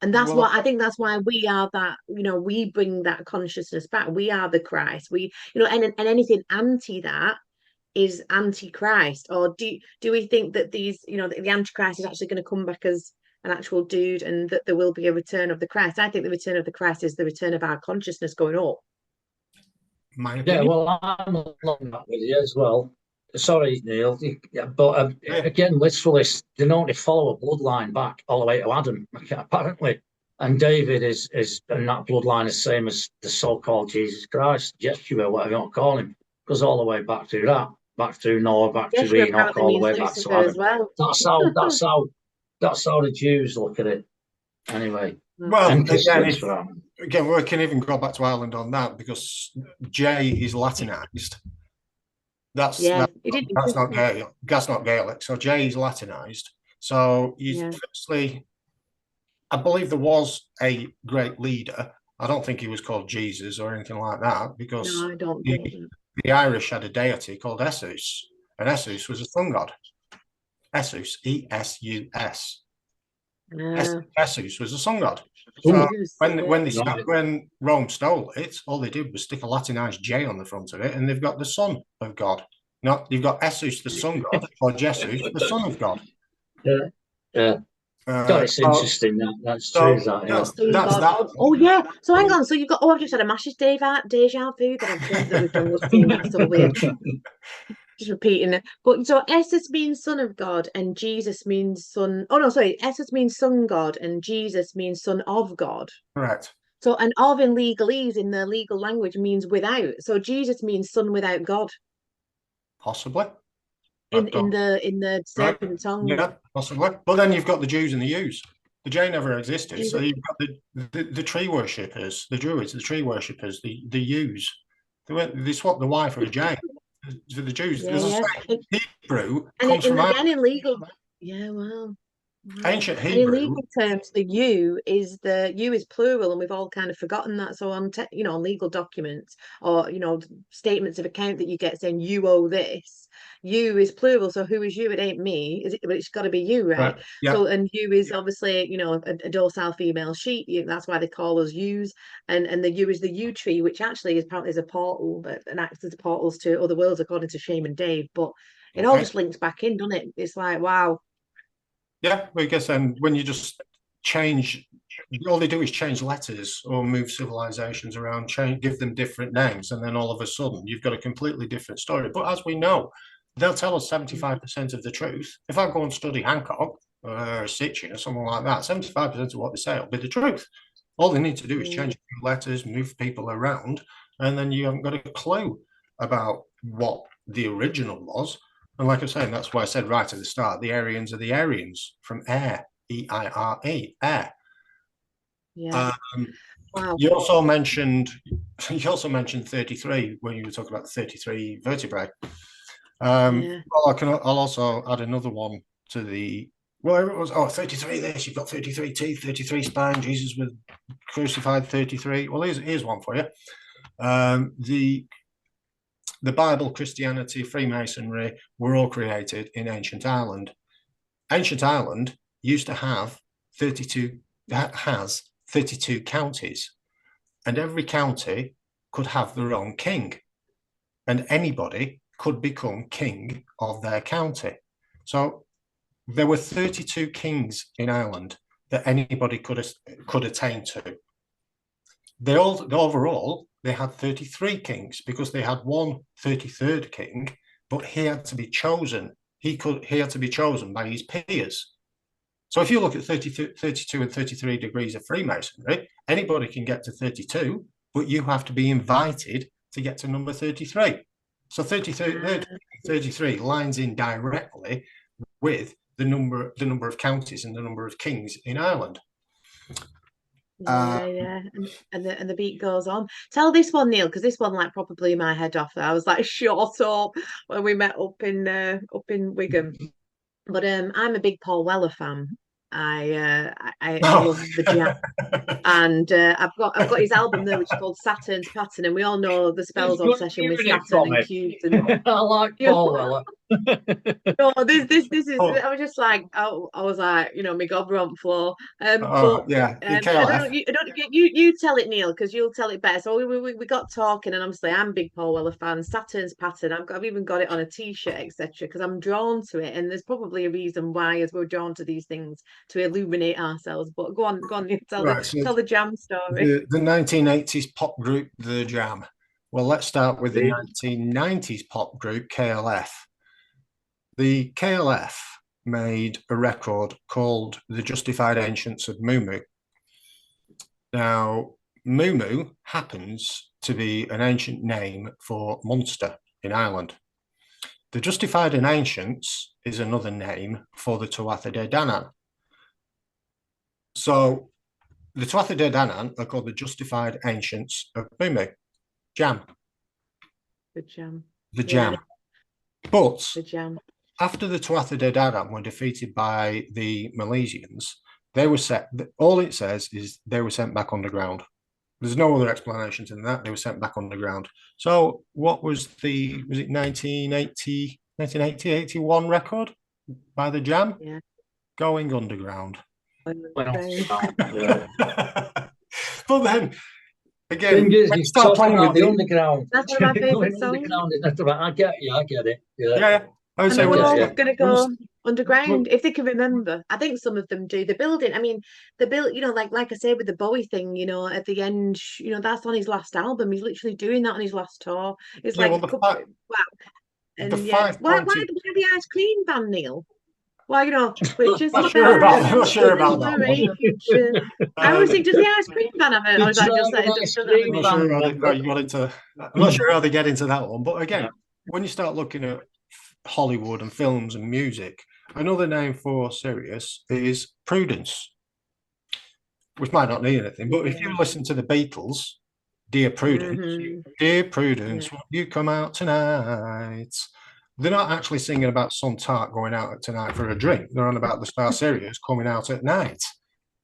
And that's what I think. That's why we are that. We bring that consciousness back. We are the Christ. And anything anti that is anti-Christ. Or do we think that the antichrist is actually going to come back as an actual dude, and that there will be a return of the Christ? I think the return of the Christ is the return of our consciousness going up. Yeah, well, I'm along that with you as well. Sorry, Neil, but again, literalists, they don't follow a bloodline back all the way to Adam, apparently. And David is and that bloodline is the same as the so-called Jesus Christ, Yeshua, whatever you want to call him, goes all the way back through that, back through Noah, back Yeshua to Enoch, all the way back to Adam. as well. That's how the Jews look at it. Anyway. Well, again, we can even go back to Ireland on that, because J is Latinized. That's not Gaelic. That's not Gaelic. So J is Latinized. So firstly, I believe there was a great leader. I don't think he was called Jesus or anything like that, because no, I don't the Irish had a deity called Esus, and Esus was a sun god. Esus, E-S-U-S. Esus was a sun god. So when Rome stole it, all they did was stick a Latinized J on the front of it, and they've got the Son of God. You've got Esus, the sun god, or Jesus, the Son of God. Yeah. God, it's interesting. That's true. That's that. Oh yeah. So hang on. So you've got. I've just had a massive deja vu that we've done with seeing. That's so weird. Just repeating it. But so Essus means son of God, and Jesus means son. Oh no, sorry. Essus means son God, and Jesus means son of God. Correct. So and of in legalese, in the legal language, means without. So Jesus means son without God. Possibly. In the serpent tongue. Yeah, possibly. But then you've got the Jews and the Jews. The J never existed. So you've got the tree worshippers, the Druids, the tree worshippers, the Jews. They swapped the Y for a J. For the Jews, Hebrew comes from again in legal. Yeah, wow. Ancient And in Hebrew. legal terms, the you is plural, and we've all kind of forgotten that. So on on legal documents or statements of account that you get saying you owe this, you is plural. So who is you? It ain't me, is it? But it's got to be you, right? Yeah. So and you is obviously a docile female sheep. That's why they call us yous. And the you is the yew tree, which actually is apparently is a portal that and acts as portals to other worlds according to Shaman Dave. But it all just links back in, doesn't it? It's like wow. Yeah, I guess then when you just change, all they do is change letters or move civilizations around, give them different names, and then all of a sudden you've got a completely different story. But as we know, they'll tell us 75% of the truth. If I go and study Hancock or Sitchin or something like that, 75% of what they say will be the truth. All they need to do is change a few letters, move people around, and then you haven't got a clue about what the original was. And like I was saying, that's why I said right at the start, the Aryans are the Aryans from air, E-I-R-E, air. Yeah. Wow. You also mentioned 33 when you were talking about the 33 vertebrae. Well, I'll also add another one to the it was 33 this, you've got 33 teeth, 33 spine, Jesus was crucified 33. Well, here's one for you. The Bible, Christianity, Freemasonry were all created in ancient Ireland. Ancient Ireland used to have 32 counties, and every county could have their own king, and anybody could become king of their county. So there were 32 kings in Ireland that anybody could attain to. Overall, they had 33 kings because they had one 33rd king, but he had to be chosen. He had to be chosen by his peers. So if you look at 32 and 33 degrees of Freemasonry, anybody can get to 32, but you have to be invited to get to number 33. So 33 lines in directly with the number of counties and the number of kings in Ireland. And the beat goes on. Tell this one, Neil, because this one like probably blew my head off. I was like short up when we met up in Wigan. But I'm a big Paul Weller fan. I love the jam, and I've got his album there, which is called Saturn's Pattern, and we all know the spells obsession with Saturn and cubes. And I like Paul Weller. No, this is. I was just like, I was like, my gob on floor. But yeah, I don't. You tell it, Neil, because you'll tell it better. So we got talking, and obviously I'm a big Paul Weller fan. Saturn's Pattern. I've even got it on a T-shirt, etc. Because I'm drawn to it, and there's probably a reason why, as we're drawn to these things, to illuminate ourselves. But go on, you tell the Jam story. The 1980s pop group The Jam. Well, let's start with the 1990s pop group KLF. The KLF made a record called The Justified Ancients of Mumu. Now, Mumu happens to be an ancient name for Munster in Ireland. The Justified and Ancients is another name for the Tuatha De Danann. So the Tuatha De Danann are called the Justified Ancients of Mumu. Jam. The Jam. The Jam. But the Jam. After the Tuatha De Danann were defeated by the Milesians, they were all it says is they were sent back underground. There's no other explanation than that. They were sent back underground. So what was it 1980, 81 record by the Jam? Yeah. Going underground. Well, but then again, you start playing with the underground. That's one of my favourite songs. I get it. Yeah. I would say we're all going to go underground if they can remember. I think some of them do. The building. I mean, the build. Like I say with the Bowie thing. At the end. That's on his last album. He's literally doing that on his last tour. It's wow. And why the ice cream van, Neil? Well, which is not sure about that. I was thinking, does the ice cream van have it? Or is that just I'm not sure how they get into that one. But again, when you start looking at Hollywood and films and music, another name for Sirius is Prudence, which might not mean anything. But if you listen to the Beatles, Dear Prudence, Dear Prudence, won't you come out tonight? they're not actually singing about Sun Tart going out tonight for a drink. They're on about the star Sirius coming out at night.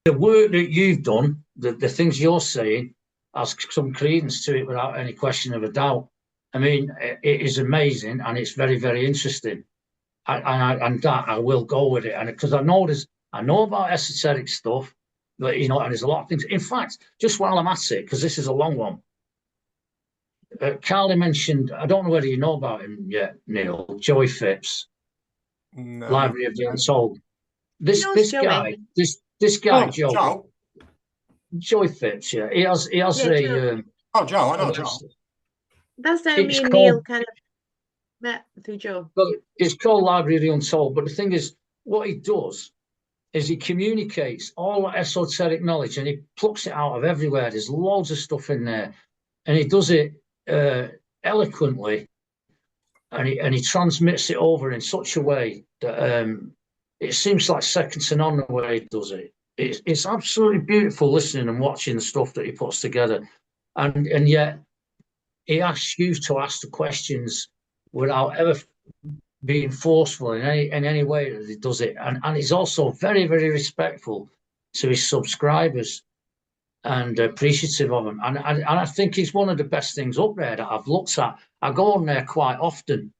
The work that you've done, the things you're saying, has some credence to it without any question of a doubt. I mean, it is amazing and it's very, very interesting. And that I will go with it. And because I know about esoteric stuff, but and there's a lot of things. In fact, just while I'm at it, because this is a long one, Carly mentioned, I don't know whether you know about him yet, Neil, Joey Phipps, No. Library of the Untold. This guy, Oh, Joe, Joey Phipps, yeah, he has Yeah, a. Joe, I know Joe. That's how It's me and called- Neil kind of met through Joe. Well, it's called Library of the Untold, but the thing is, what he does is he communicates all that esoteric knowledge and he plucks it out of everywhere. There's loads of stuff in there, and he does it eloquently, and he transmits it over in such a way that it seems like second to none the way he does it. It's absolutely beautiful listening and watching the stuff that he puts together, and yet he asks you to ask the questions without ever being forceful in any way that he does it. And he's also very, very respectful to his subscribers and appreciative of them. And I think he's one of the best things up there that I've looked at. I go on there quite often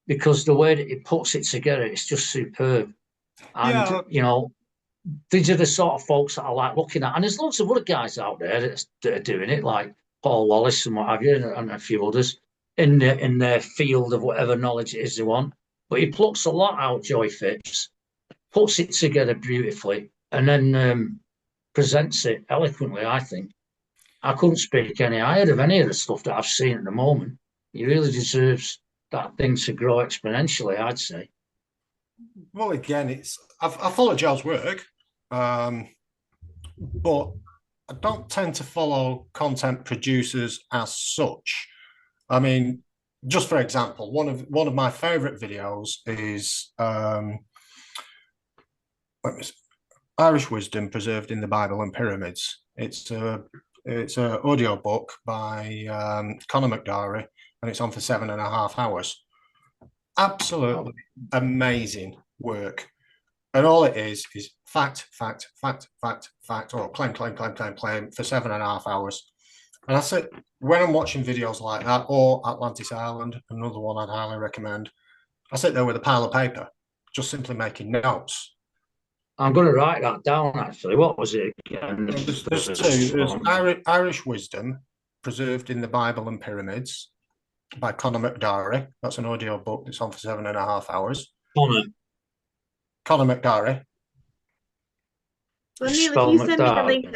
because the way that he puts it together, it's just superb. And, these are the sort of folks that I like looking at. And there's lots of other guys out there that are doing it, like Paul Wallace and what have you, and a few others in their field of whatever knowledge it is they want. But he plucks a lot out, Joey Phipps, puts it together beautifully, and then presents it eloquently, I think. I couldn't speak any higher of any of the stuff that I've seen at the moment. He really deserves that thing to grow exponentially, I'd say. Well, again, I follow Joe's work, but I don't tend to follow content producers as such. I mean, just for example, one of my favorite videos is Irish wisdom preserved in the Bible and pyramids. It's a audio book by Conor McDowry, and it's on for 7.5 hours. Absolutely amazing work. And all it is fact, or claim for 7.5 hours. And I said, when I'm watching videos like that, or Atlantis Island, another one I'd highly recommend, I sit there with a pile of paper, just simply making notes. I'm going to write that down, actually. What was it again? There's two. There's Irish Wisdom, Preserved in the Bible and Pyramids, by Conor McDowry. That's an audio book that's on for 7.5 hours. Conor McDowry. Well, Neil, if you send me the link,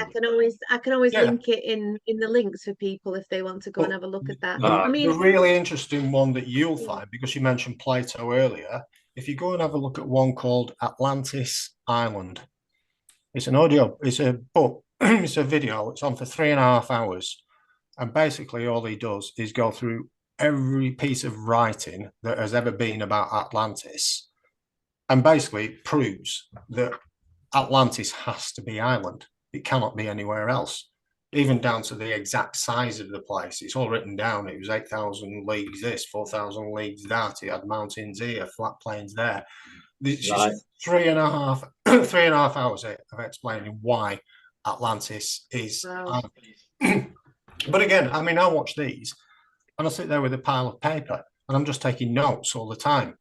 I can always link it in the links for people if they want to go and have a look at that. I mean, the really interesting one that you'll find, because you mentioned Plato earlier, if you go and have a look at one called Atlantis Island, it's an audio, it's a book, it's a video, it's on for 3.5 hours. And basically all he does is go through every piece of writing that has ever been about Atlantis, and basically proves that Atlantis has to be Ireland. It cannot be anywhere else, even down to the exact size of the place. It's all written down. It was 8,000 leagues this, 4,000 leagues that. It had mountains here, flat plains there. It's just 3.5 hours of explaining why Atlantis is. Wow. But again, I mean, I watch these and I sit there with a pile of paper and I'm just taking notes all the time.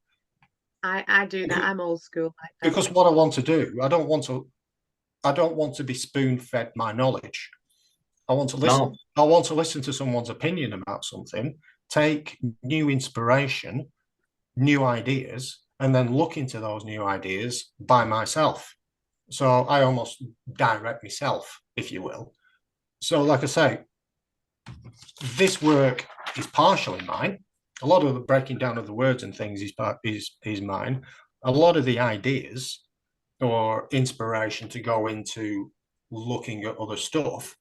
I do that. I'm old school like that. Because what I want to do, I don't want to be spoon-fed my knowledge. I want to listen. No. I want to listen to someone's opinion about something, take new inspiration, new ideas, and then look into those new ideas by myself. So I almost direct myself, if you will. So like I say, this work is partially mine. A lot of the breaking down of the words and things is mine. A lot of the ideas or inspiration to go into looking at other stuff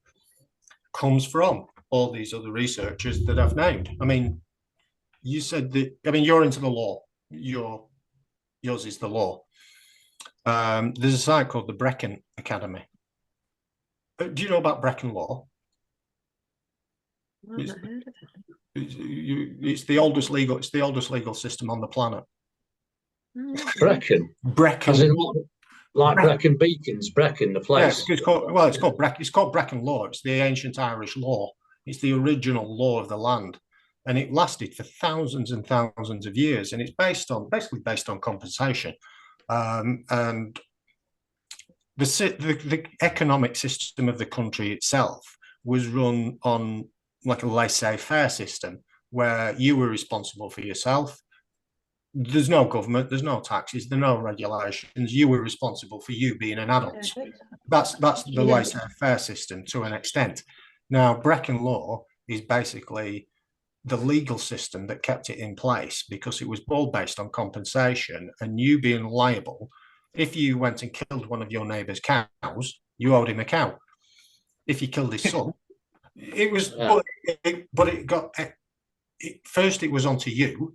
comes from all these other researchers that I've named. I mean, you said that, I mean, you're into the law. Yours is the law. There's a site called the Brehon Academy. Do you know about Brehon law? I've not heard of it. It's the oldest legal system on the planet. Brecon. Brecon. As in, like Brecon Beacons, Brecon, the place. Yeah, it's called Brecon law. It's the ancient Irish law. It's the original law of the land, and it lasted for thousands and thousands of years. And it's basically based on compensation, and the economic system of the country itself was run on like a laissez-faire system, where you were responsible for yourself. There's no government, there's no taxes, there's no regulations. You were responsible for you being an adult. That's the laissez-faire system to an extent. Now, Brecon law is basically the legal system that kept it in place, because it was all based on compensation and you being liable. If you went and killed one of your neighbour's cows, you owed him a cow. If you killed his son, it was, first it was onto you.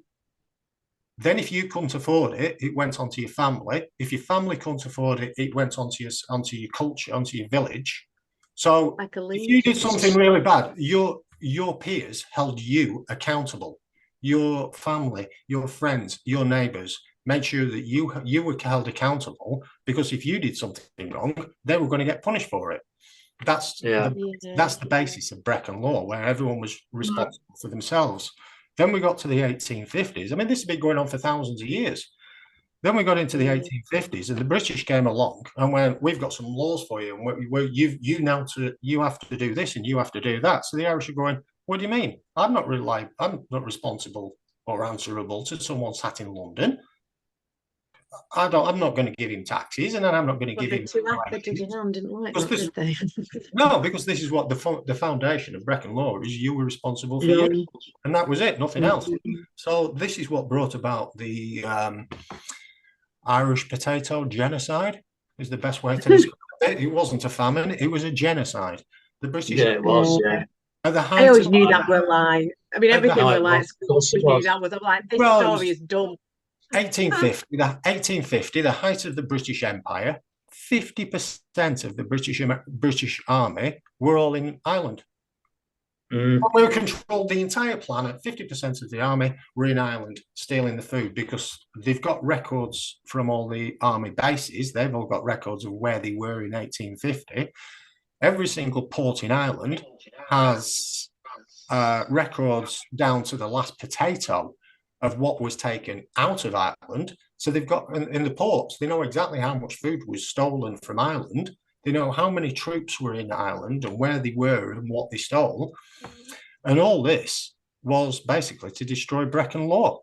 Then if you couldn't afford it, it went onto your family. If your family couldn't afford it, it went onto your culture, onto your village. So like if you did something really bad, your peers held you accountable. Your family, your friends, your neighbours made sure that you were held accountable, because if you did something wrong, they were going to get punished for it. That's the basis of Brecon law, where everyone was responsible for themselves. Then we got to the 1850s. I mean, this has been going on for thousands of years. Then we got into the 1850s, and the British came along and went, "We've got some laws for you, and you have to do this and you have to do that." So the Irish are going, "What do you mean? I'm not responsible or answerable to someone sat in London. I'm not going to give him taxes, and then I'm not going to give him." No, because this is what the foundation of Brecon law is. You were responsible for you, and that was it, nothing else. So this is what brought about the Irish potato genocide, is the best way to describe it. It wasn't a famine, it was a genocide. The British... Yeah, it was, yeah. I always knew that were lying. I mean, everything were like, I'm like, this story is dumb. 1850, the height of the British Empire, 50% of the British army were all in Ireland. We controlled the entire planet. 50% of the army were in Ireland, stealing the food, because they've got records from all the army bases. They've all got records of where they were in 1850. Every single port in Ireland has records down to the last potato of what was taken out of Ireland. So they've got in the ports, they know exactly how much food was stolen from Ireland. They know how many troops were in Ireland and where they were and what they stole. And all this was basically to destroy Brecon law,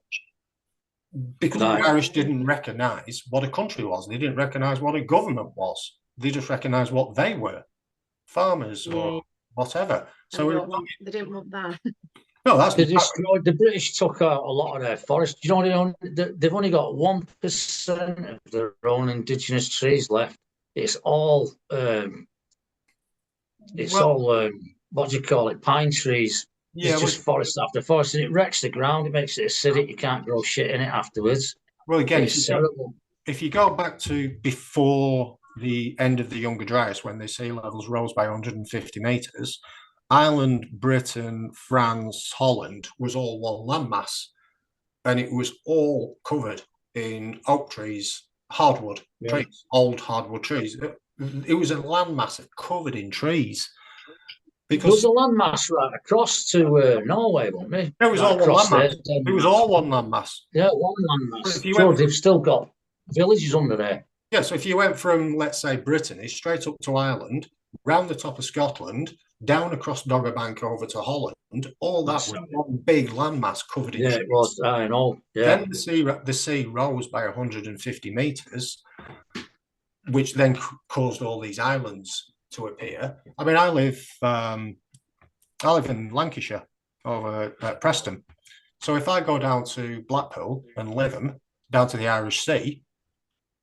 because the Irish didn't recognise what a country was. They didn't recognise what a government was. They just recognised what they were, farmers or whatever. So they didn't want that. No, that's the British took out a lot of their forests. You know, they've only got 1% of their own indigenous trees left. It's all what do you call it? Pine trees. Yeah, it's just forest after forest, and it wrecks the ground. It makes it acidic. You can't grow shit in it afterwards. Well, again, if you go back to before the end of the Younger Dryas, when the sea levels rose by 150 meters, Ireland, Britain, France, Holland was all one landmass, and it was all covered in oak trees, hardwood trees, old hardwood trees. It was a landmass covered in trees. Because there was a landmass right across to Norway, wasn't it? It was all one landmass. It was all one landmass. Yeah, one landmass. They've still got villages under there. Yeah, so if you went from, let's say, Brittany straight up to Ireland, round the top of Scotland, down across Dogger Bank over to Holland, all that was one big landmass covered in trees. It was. I know. Yeah. Then the sea rose by 150 meters, which then caused all these islands to appear. I mean, I live in Lancashire, over at Preston. So if I go down to Blackpool and Lytham, down to the Irish Sea,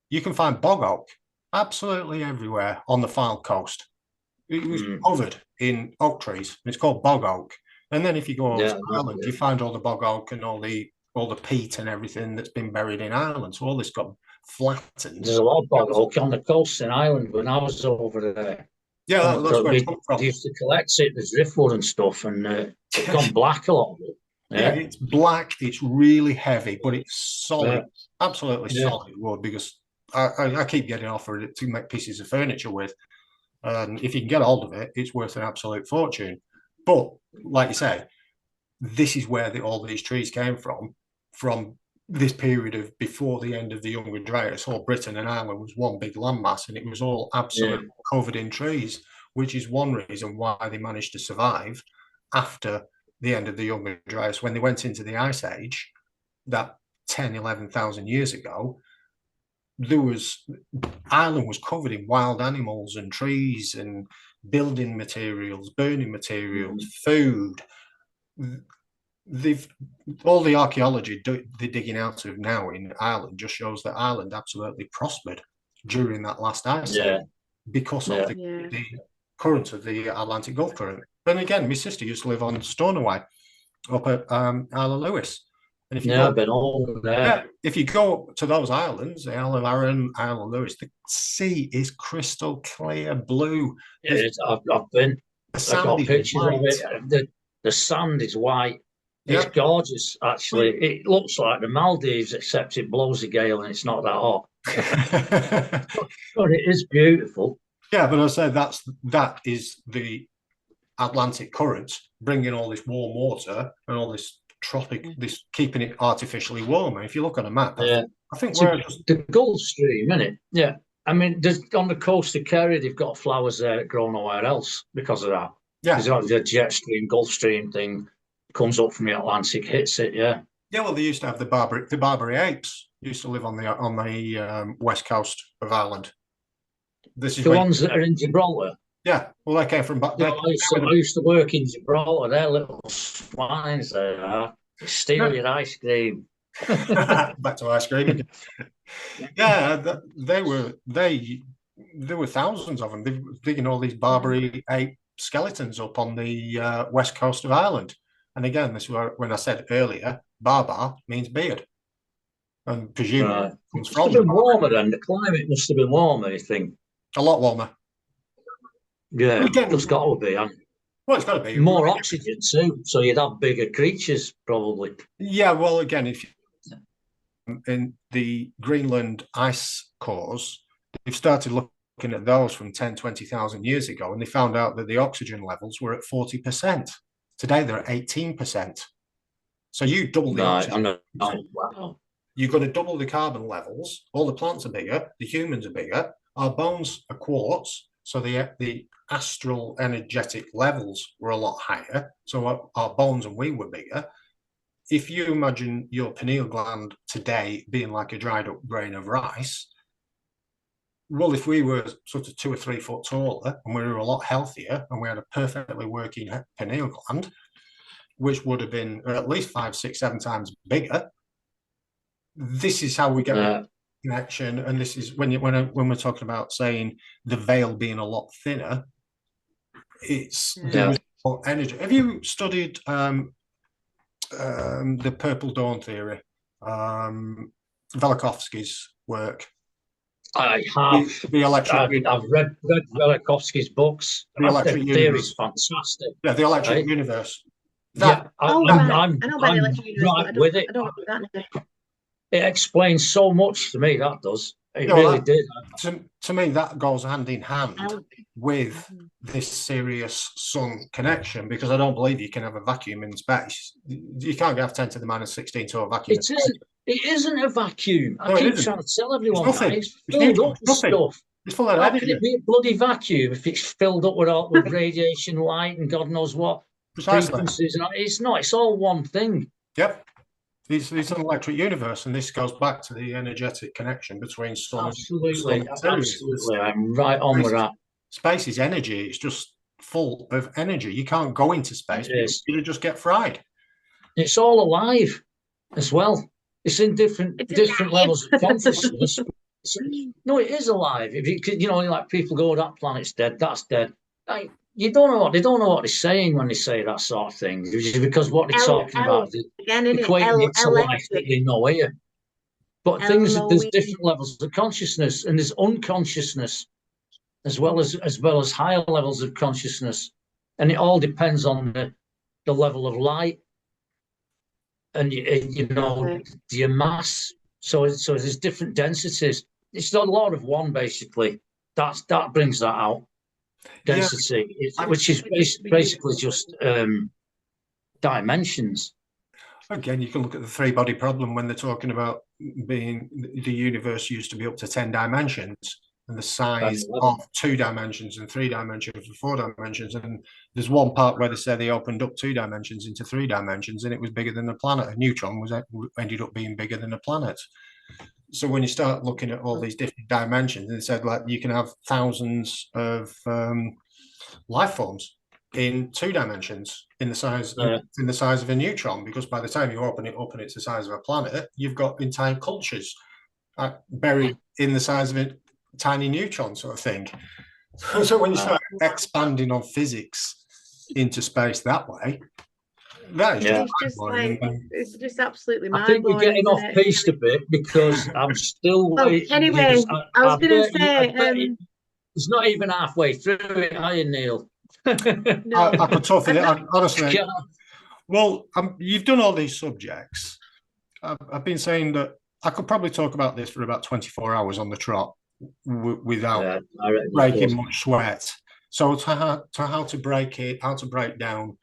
you can find bog oak absolutely everywhere on the Fylde coast. It was covered in oak trees. It's called bog oak. And then if you go over to Ireland, you find all the bog oak and all the peat and everything that's been buried in Ireland. So all this got flattened. There's a lot of bog oak on the coast in Ireland when I was over there. Yeah, that's where it's come from. They used to collect it, the driftwood and stuff, and it's gone black a lot of it. Yeah, it's black. It's really heavy, but it's solid, Yeah. absolutely solid wood. Because I keep getting offered it to make pieces of furniture with, and if you can get hold of it, it's worth an absolute fortune. But like you say, this is where all these trees came from this period of before the end of the Younger Dryas. All Britain and Ireland was one big landmass, and it was all absolutely covered in trees, which is one reason why they managed to survive after the end of the Younger Dryas. When they went into the Ice Age, that 10, 11,000 years ago, Ireland was covered in wild animals and trees and building materials, burning materials, food. All the archaeology they're digging out of now in Ireland just shows that Ireland absolutely prospered during that last ice age because of the current of the Atlantic Gulf current. And again, my sister used to live on Stornoway up at Isle of Lewis. And if you I've been over there. if you go to those islands, the Isle of Arran, Isle of Lewis, the sea is crystal clear blue. I've been. I've got pictures of it. The sand is white. It's gorgeous, actually. It looks like the Maldives, except it blows a gale and it's not that hot. But it is beautiful. Yeah, but I say that is the Atlantic current bringing all this warm water and all this this keeping it artificially warm. And if you look on a map, I think the Gulf Stream, isn't it? Yeah. I mean, on the coast of Kerry, they've got flowers there that grow nowhere else because of that. Yeah. Because the jet stream, Gulf Stream thing comes up from the Atlantic, hits it, Yeah, well, they used to have the Barbary apes used to live on the west coast of Ireland. This is the ones that are in Gibraltar. Yeah, well, they came from back. I used to work in Gibraltar. They're little swines. They are. They steal your ice cream. Back to ice cream. Yeah, there were thousands of them. They were digging all these Barbary ape skeletons up on the west coast of Ireland. And again, this is when I said earlier, Barbar means beard, and presumably comes from. Must have been warmer then. The climate must have been warmer. I think a lot warmer. Yeah, it's got to be. Well, it's got to be more oxygen too, so you'd have bigger creatures probably. Yeah, well, again, if in the Greenland ice cores, they've started looking at those from 10, 20,000 years ago, and they found out that the oxygen levels were at 40%. Today, they're at 18%. So you double the oxygen. Wow. You've got to double the carbon levels. All the plants are bigger. The humans are bigger. Our bones are quartz. So the astral energetic levels were a lot higher. So our bones and we were bigger. If you imagine your pineal gland today being like a dried up grain of rice, well, if we were sort of 2 or 3 foot taller and we were a lot healthier and we had a perfectly working pineal gland, which would have been at least 5, 6, 7 times bigger, this is how we get connection. And this is when we're talking about saying the veil being a lot thinner, it's more energy. Have you studied the Purple Dawn theory, Velikovsky's work? I have. I've read Velikovsky's books. The Electric Universe. Theory is fantastic. Yeah, the Electric Universe. I'm right with it. I don't know about that. It explains so much to me. That does. It really did. To me, that goes hand in hand with this Sirius Sun connection, because I don't believe you can have a vacuum in space. You can't have 10 to the minus 16 to a vacuum. It isn't a vacuum. I keep trying to tell everyone it's filled up with stuff. It's full of How can it be a bloody vacuum if it's filled up with radiation, light, and God knows what frequencies? It's not. It's all one thing. Yep. It's an electric universe, and this goes back to the energetic connection between sun absolutely. I'm right on with that. Space is energy. It's just full of energy. You can't go into space. You just get fried. It's all alive as well. It's in different levels of consciousness. No, it is alive. If you like people go, that planet's dead. That's dead. They don't know what they're saying when they say that sort of thing, because what they're talking about is equating it to life that they know here. But there's different levels of consciousness, and there's unconsciousness as well as higher levels of consciousness, and it all depends on the level of light. and you know your mass. So there's different densities. It's not a lot of one basically. That brings that out density, which is basically just dimensions. Again, you can look at the three-body problem when they're talking about being the universe used to be up to 10 dimensions, and the size of 2 dimensions and 3 dimensions and 4 dimensions. And there's one part where they say they opened up 2 dimensions into 3 dimensions, and it was bigger than a planet. A neutron ended up being bigger than a planet. So when you start looking at all these different dimensions, and they said like you can have thousands of life forms in 2 dimensions in the size of a neutron, because by the time you open it up and it's the size of a planet, you've got entire cultures buried in the size of a tiny neutron sort of thing. So when you start expanding on physics into space that way, that is it's just absolutely I think we're getting off piste a bit because I'm still waiting. Anyway, I was going to say it's not even halfway through it, are you, Neil? No. I could talk for that, honestly. Well, you've done all these subjects. I've been saying that I could probably talk about this for about 24 hours on the trot without breaking much sweat. So how to break down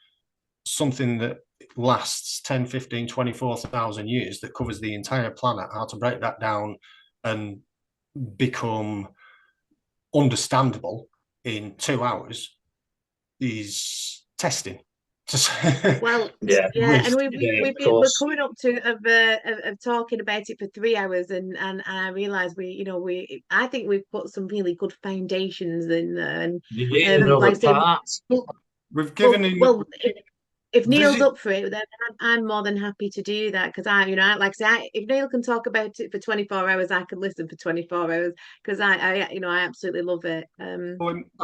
something that lasts 10, 15, 24,000 years, that covers the entire planet, how to break that down and become understandable in 2 hours is testing. Well, and we're coming up to of talking about it for 3 hours, and I realise I think we've put some really good foundations in there, and like we've given him. If Neil's up for it, then I'm more than happy to do that, because like I say, if Neil can talk about it for 24 hours, I can listen for 24 hours, because I absolutely love it. I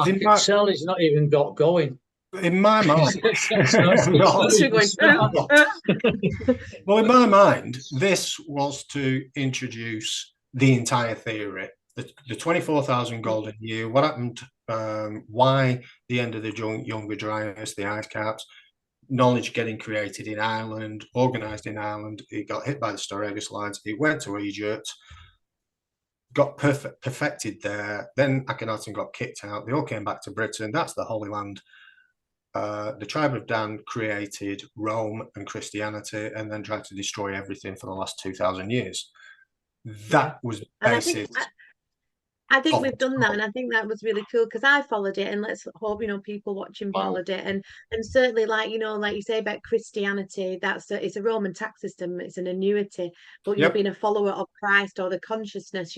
can tell he's not even got going. In my mind, well, in my mind, this was to introduce the entire theory, the 24,000 golden year, what happened, why the end of the Younger Dryas, the ice caps, knowledge getting created in Ireland, organised in Ireland. It got hit by the Storego slides. It went to Egypt, got perfected there. Then Akhenaten got kicked out. They all came back to Britain. That's the Holy Land. The tribe of Dan created Rome and Christianity, and then tried to destroy everything for the last 2,000 years. That was basic. I think we've done that, and I think that was really cool, because I followed it, and let's hope people watching followed it, and certainly like you say about Christianity, it's a Roman tax system, it's an annuity, but being a follower of Christ or the consciousness,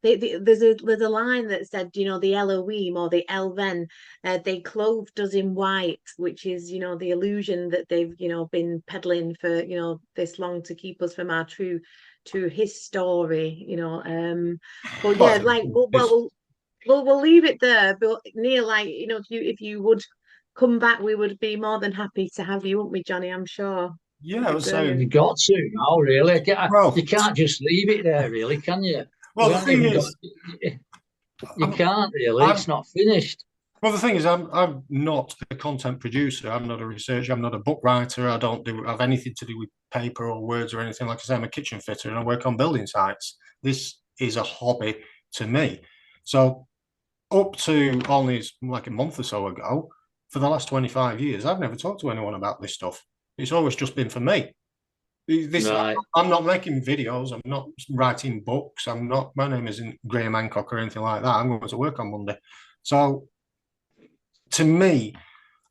there's a line that said, the Elohim or the Elven, they clothed us in white, which is the illusion that they've been peddling for this long to keep us from our true his story, but yeah, like we'll leave it there. But Neil, if you would come back, we would be more than happy to have you, wouldn't we, Jonny? I'm sure. Yeah, so you got to now, really. You can't just leave it there, really, can you? Well, the thing is, you can't really. It's not finished. Well, the thing is, I'm not a content producer. I'm not a researcher. I'm not a book writer. I don't have anything to do with paper or words or anything. Like I say, I'm a kitchen fitter and I work on building sites. This is a hobby to me. So up to only like a month or so ago, for the last 25 years, I've never talked to anyone about this stuff. It's always just been for me. I'm not making videos. I'm not writing books. My name isn't Graham Hancock or anything like that. I'm going to work on Monday. So to me,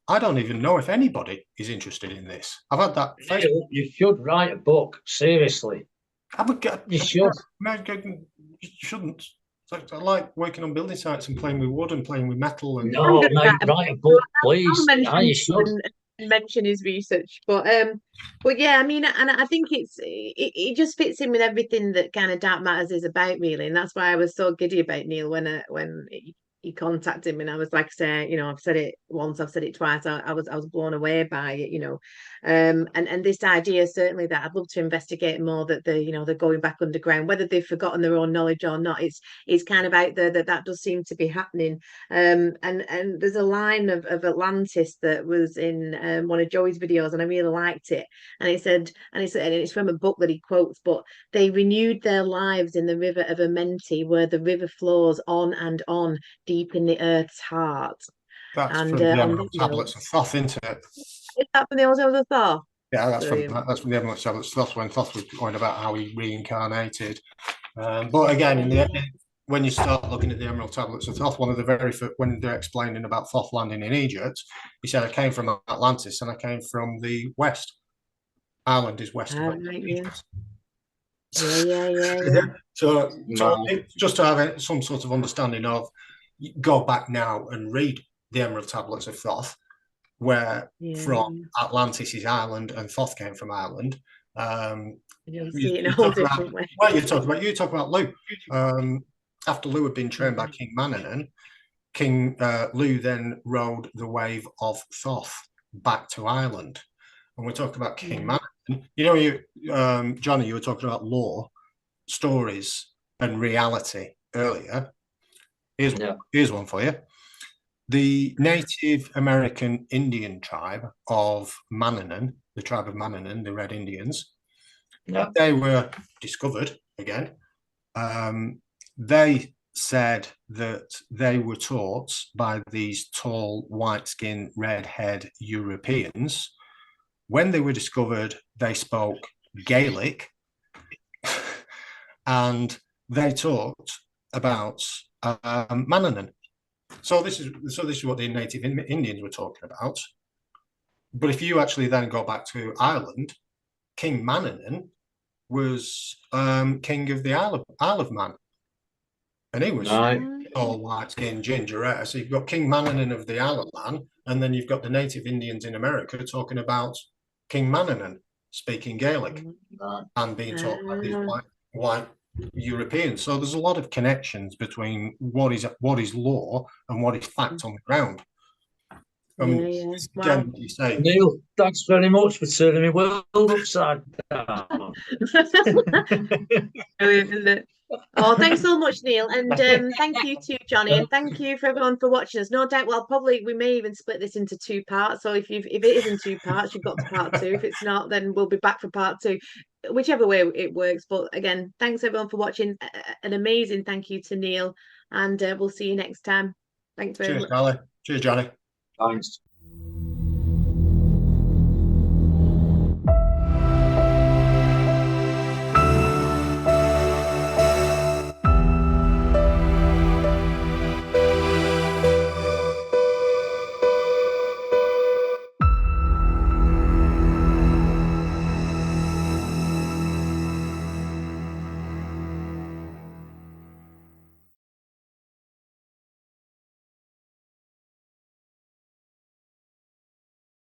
I don't even know if anybody is interested in this. I've had that. You should write a book, seriously. You should. You shouldn't. I like working on building sites and playing with wood and playing with metal. And no, mate, write a book, please. You should. Mention his research, but yeah, I mean, and I think it just fits in with everything that kind of Dark Matters is about, really, and that's why I was so giddy about Neil when he contacted me, and I was like, say, I've said it once, I've said it twice. I was blown away by it, and this idea certainly that I'd love to investigate more, that they're going back underground, whether they've forgotten their own knowledge or not. It's kind of out there that does seem to be happening. And there's a line of Atlantis that was in one of Joey's videos, and I really liked it. And it's from a book that he quotes, but they renewed their lives in the river of Amenti, where the river flows on and on, deep in the earth's heart. That's And from the on Emerald Tablets of Thoth, isn't it? is that from the Old of Thor? Yeah, that's Brilliant. from the Emerald Tablets of Thoth, when Thoth was going about how he reincarnated. But again, when you start looking at the Emerald Tablets of Thoth, one of the very first, when they're explaining about Thoth landing in Egypt, he said, "I came from Atlantis, and I came from the west. Ireland is west of Egypt." Yeah. So just to have some sort of understanding of, go back now and read the Emerald Tablets of Thoth, where from Atlantis is Ireland and Thoth came from Ireland. You'll see it in a whole different way. Well, you talk about Lugh. After Lugh had been trained by King Manannán, King Lugh then rode the wave of Thoth back to Ireland. And we talk about King Manannán. Jonny, you were talking about lore, stories, and reality earlier. Here's one for you. The Native American Indian tribe of Manannán, the tribe of Manannán, the Red Indians, they were discovered again. They said that they were taught by these tall, white-skinned, red-haired Europeans. When they were discovered, they spoke Gaelic, and they talked about Manannán. So this is what the Native Indians were talking about. But if you actually then go back to Ireland, King Manannán was king of the Isle of Man, and he was all white-skinned ginger hair. So you've got King Manannán of the Isle of Man, and then you've got the Native Indians in America talking about King Manannán speaking Gaelic and being taught by these white Europeans. So there's a lot of connections between what is law and what is fact on the ground. Again, you say, Neil, thanks very much for turning me world upside down. Brilliant, isn't it? Oh, thanks so much, Neil, and thank you to Jonny, and thank you for everyone for watching us. No doubt, we may even split this into 2 parts. So if it is in 2 parts, you've got to part 2. If it's not, then we'll be back for part 2, whichever way it works. But again, thanks everyone for watching. An amazing thank you to Neil, and we'll see you next time. Thanks very much. Cheers, Jonny. Thanks.